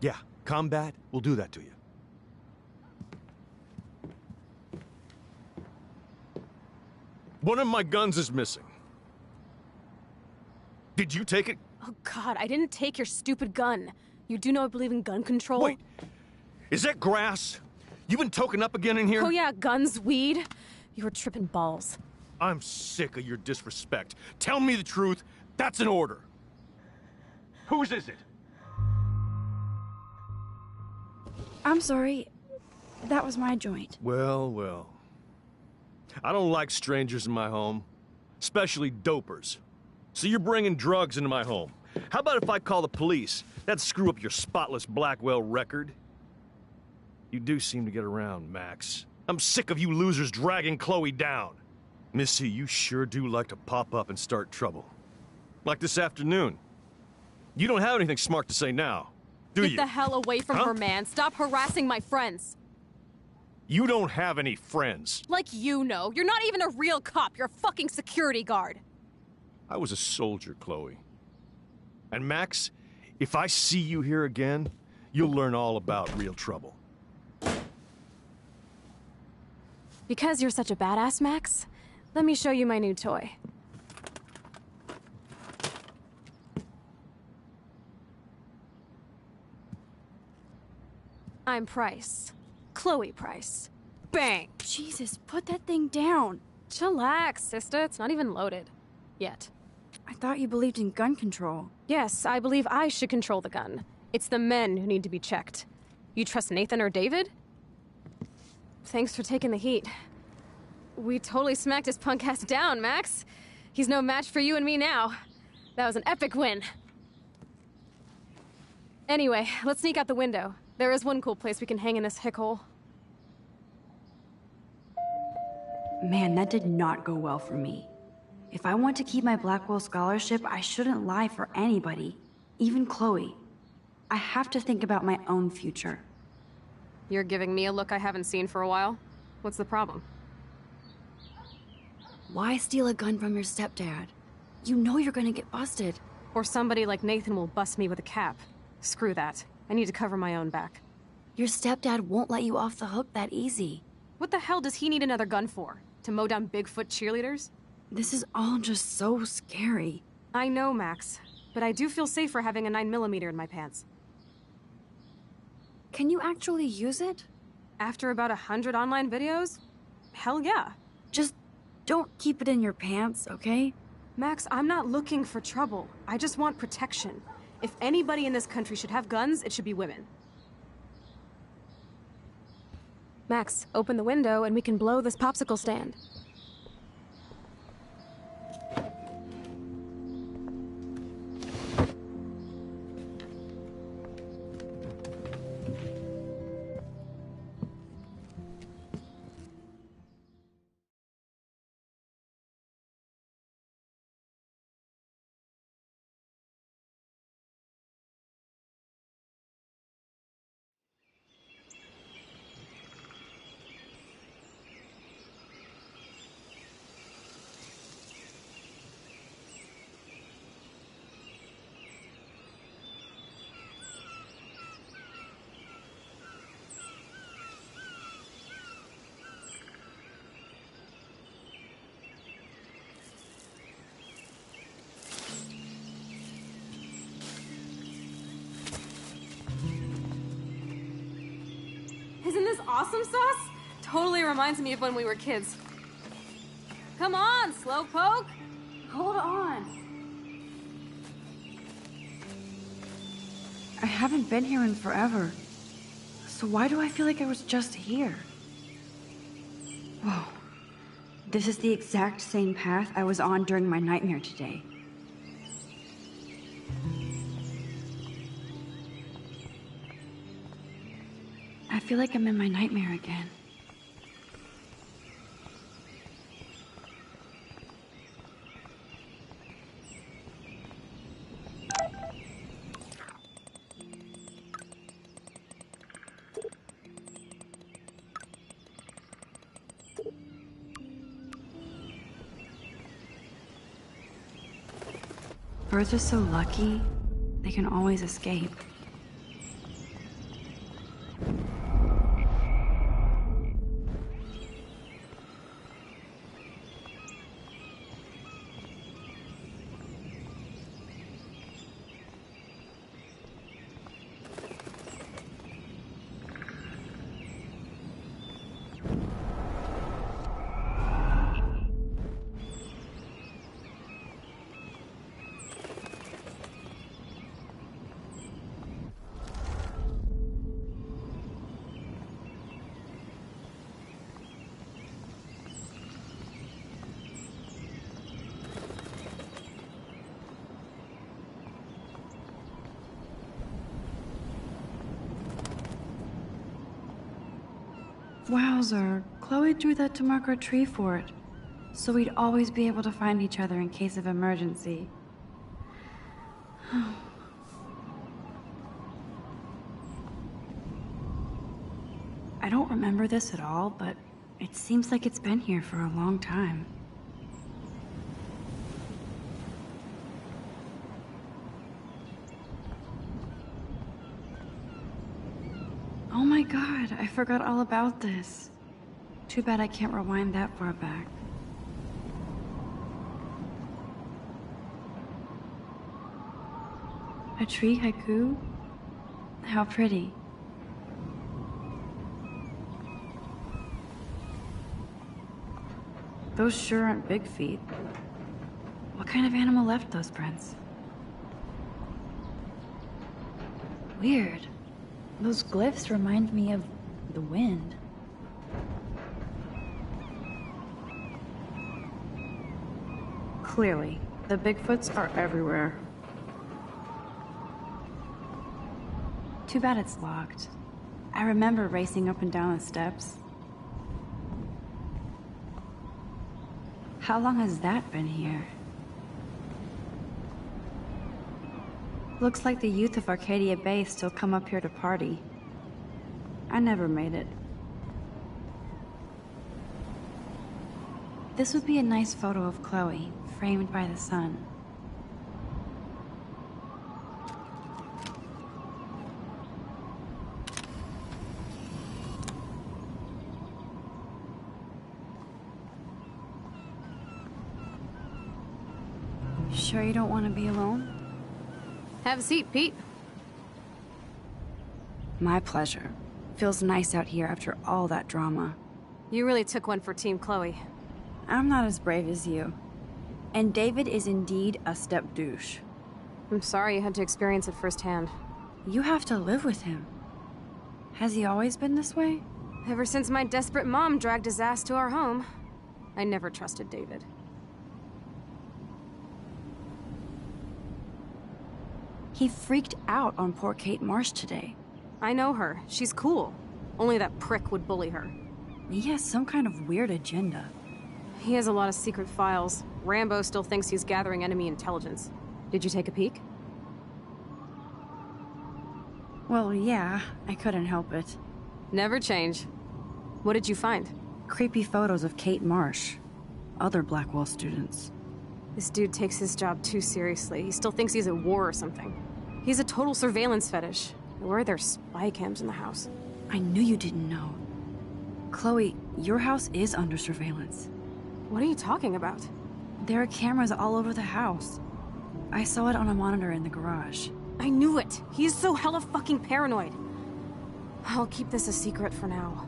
Yeah, combat will do that to you. One of my guns is missing. Did you take it? Oh God, I didn't take your stupid gun. You do know I believe in gun control? Wait, is that grass? You been toking up again in here? Oh yeah, guns, weed. You were tripping balls. I'm sick of your disrespect. Tell me the truth. That's an order. Whose is it? I'm sorry. That was my joint. Well, well. I don't like strangers in my home, especially dopers. So you're bringing drugs into my home. How about if I call the police? That'd screw up your spotless Blackwell record. You do seem to get around, Max. I'm sick of you losers dragging Chloe down. Missy, you sure do like to pop up and start trouble. Like this afternoon. You don't have anything smart to say now, do you? Get the hell away from her, man. Stop harassing my friends. You don't have any friends. Like you know. You're not even a real cop. You're a fucking security guard. I was a soldier, Chloe. And Max, if I see you here again, you'll learn all about real trouble. Because you're such a badass, Max, let me show you my new toy. I'm Price. Chloe Price. Bang! Jesus, put that thing down. Chillax, sister. It's not even loaded. Yet. I thought you believed in gun control. Yes, I believe I should control the gun. It's the men who need to be checked. You trust Nathan or David? Thanks for taking the heat. We totally smacked his punk ass down, Max. He's no match for you and me now. That was an epic win. Anyway, let's sneak out the window. There is one cool place we can hang in this hickhole. Man, that did not go well for me. If I want to keep my Blackwell scholarship, I shouldn't lie for anybody, even Chloe. I have to think about my own future. You're giving me a look I haven't seen for a while? What's the problem? Why steal a gun from your stepdad? You know you're gonna get busted. Or somebody like Nathan will bust me with a cap. Screw that. I need to cover my own back. Your stepdad won't let you off the hook that easy. What the hell does he need another gun for? To mow down Bigfoot cheerleaders? This is all just so scary. I know, Max. But I do feel safer having a 9mm in my pants. Can you actually use it? After about 100 online videos? Hell yeah. Just don't keep it in your pants, okay? Max, I'm not looking for trouble. I just want protection. If anybody in this country should have guns, it should be women. Max, open the window and we can blow this popsicle stand. Isn't this awesome sauce? Totally reminds me of when we were kids. Come on, Slowpoke! Hold on. I haven't been here in forever. So why do I feel like I was just here? Whoa. This is the exact same path I was on during my nightmare today. I feel like I'm in my nightmare again. Birds are so lucky, they can always escape. Wowzer, Chloe drew that to mark our tree fort, so we'd always be able to find each other in case of emergency. I don't remember this at all, but it seems like it's been here for a long time. Oh my god, I forgot all about this. Too bad I can't rewind that far back. A tree haiku? How pretty. Those sure aren't big feet. What kind of animal left those prints? Weird. Those glyphs remind me of the wind. Clearly, the Bigfoots are everywhere. Too bad it's locked. I remember racing up and down the steps. How long has that been here? Looks like the youth of Arcadia Bay still come up here to party. I never made it. This would be a nice photo of Chloe, framed by the sun. Sure you don't want to be alone? Have a seat, Pete. My pleasure. Feels nice out here after all that drama. You really took one for Team Chloe. I'm not as brave as you. And David is indeed a step douche. I'm sorry you had to experience it firsthand. You have to live with him. Has he always been this way? Ever since my desperate mom dragged his ass to our home. I never trusted David. He freaked out on poor Kate Marsh today. I know her. She's cool. Only that prick would bully her. He has some kind of weird agenda. He has a lot of secret files. Rambo still thinks he's gathering enemy intelligence. Did you take a peek? Well, yeah, I couldn't help it. Never change. What did you find? Creepy photos of Kate Marsh. Other Blackwell students. This dude takes his job too seriously. He still thinks he's at war or something. He's a total surveillance fetish. Where are there spy cams in the house? I knew you didn't know. Chloe, your house is under surveillance. What are you talking about? There are cameras all over the house. I saw it on a monitor in the garage. I knew it! He's so hella fucking paranoid. I'll keep this a secret for now.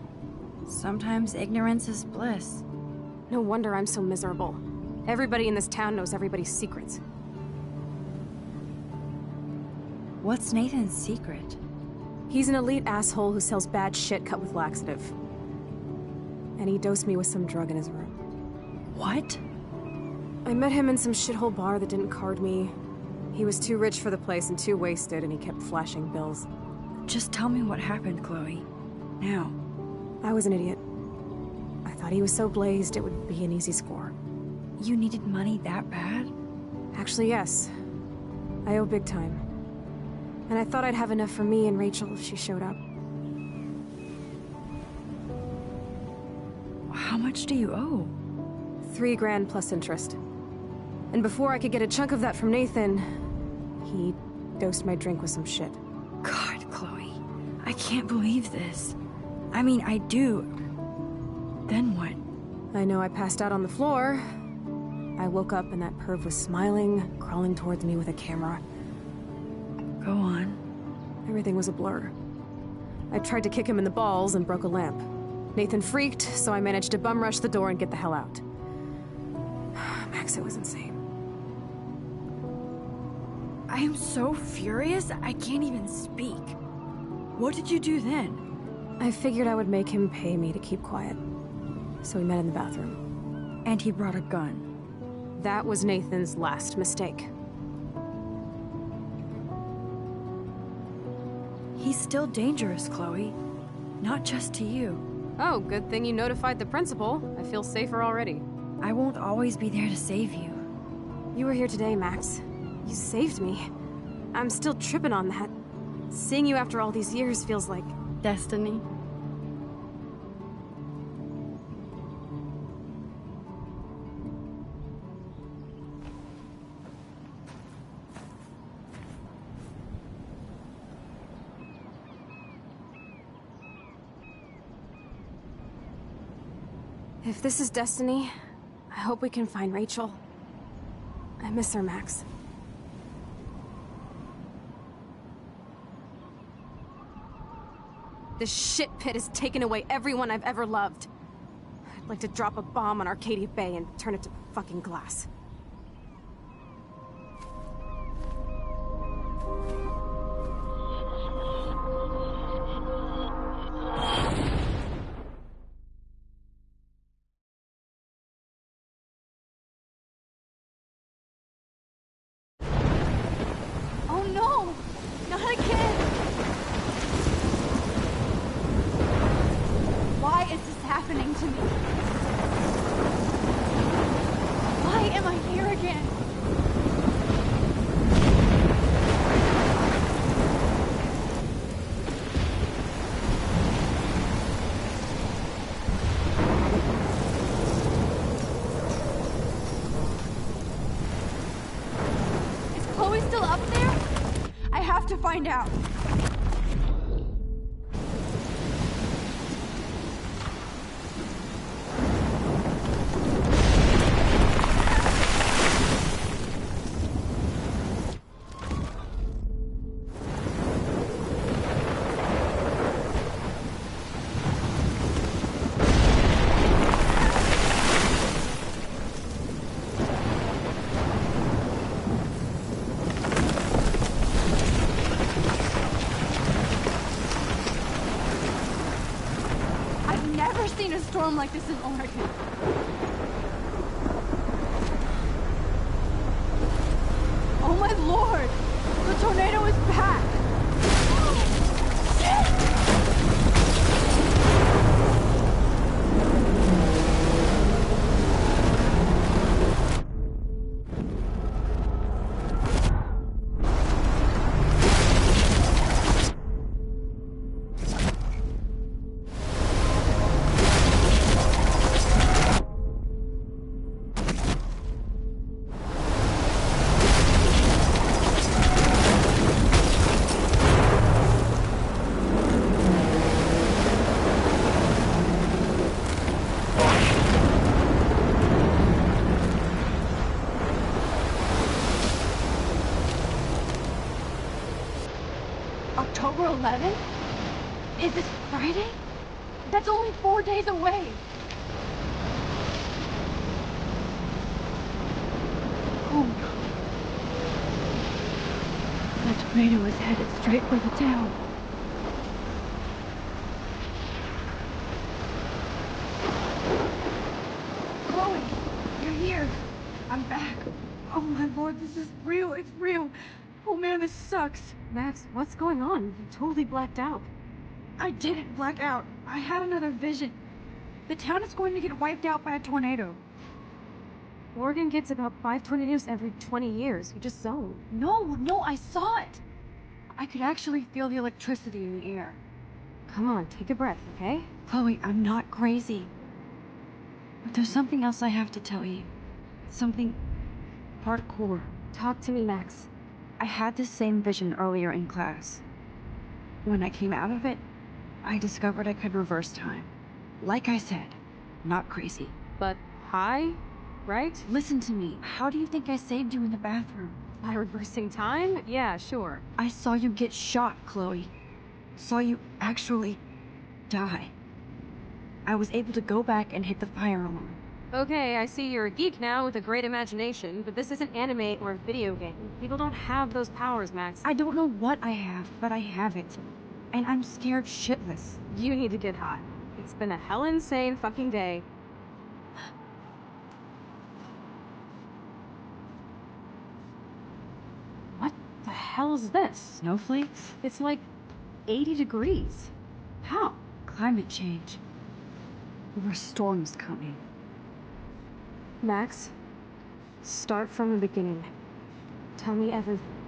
Sometimes ignorance is bliss. No wonder I'm so miserable. Everybody in this town knows everybody's secrets. What's Nathan's secret? He's an elite asshole who sells bad shit cut with laxative. And he dosed me with some drug in his room. What? I met him in some shithole bar that didn't card me. He was too rich for the place and too wasted, and he kept flashing bills. Just tell me what happened, Chloe. Now. I was an idiot. I thought he was so blazed it would be an easy score. You needed money that bad? Actually, yes. I owe big time. And I thought I'd have enough for me and Rachel if she showed up. How much do you owe? $3 grand plus interest. And before I could get a chunk of that from Nathan, he dosed my drink with some shit. God, Chloe. I can't believe this. I mean, I do. Then what? I know I passed out on the floor. I woke up and that perv was smiling, crawling towards me with a camera. Go on. Everything was a blur. I tried to kick him in the balls and broke a lamp. Nathan freaked, so I managed to bum rush the door and get the hell out. Max, it was insane. I am so furious, I can't even speak. What did you do then? I figured I would make him pay me to keep quiet. So we met in the bathroom. And he brought a gun. That was Nathan's last mistake. He's still dangerous, Chloe. Not just to you. Oh, good thing you notified the principal. I feel safer already. I won't always be there to save you. You were here today, Max. You saved me. I'm still tripping on that. Seeing you after all these years feels like... destiny. If this is destiny, I hope we can find Rachel. I miss her, Max. This shit pit has taken away everyone I've ever loved. I'd like to drop a bomb on Arcadia Bay and turn it to fucking glass. Oh no! Not again! Why is this happening to me? Why am I here again? Is Chloe still up there? I have to find out. I've never seen a storm like this in Oregon. Oh my lord! The tornado is back! October 11th? Is it Friday? That's only 4 days away. Oh no. That tornado is headed straight for the town. Chloe, you're here. I'm back. Oh my lord, this is real. It's real. Oh man, this sucks. Max, what's going on? You totally blacked out. I didn't black out. I had another vision. The town is going to get wiped out by a tornado. Oregon gets about 5 tornadoes every 20 years. You just zoned. No, I saw it. I could actually feel the electricity in the air. Come on, take a breath, okay? Chloe, I'm not crazy. But there's something else I have to tell you. Something hardcore. Talk to me, Max. I had this same vision earlier in class. When I came out of it, I discovered I could reverse time. Like I said, not crazy. But high, right? Listen to me. How do you think I saved you in the bathroom? By reversing time? Yeah, sure. I saw you get shot, Chloe. Saw you actually die. I was able to go back and hit the fire alarm. Okay, I see you're a geek now with a great imagination, but this isn't anime or a video game. People don't have those powers, Max. I don't know what I have, but I have it. And I'm scared shitless. You need to get hot. It's been a hell insane fucking day. What the hell is this? Snowflakes? It's like 80 degrees. How? Climate change. There were storms coming. Max, start from the beginning. Tell me everything.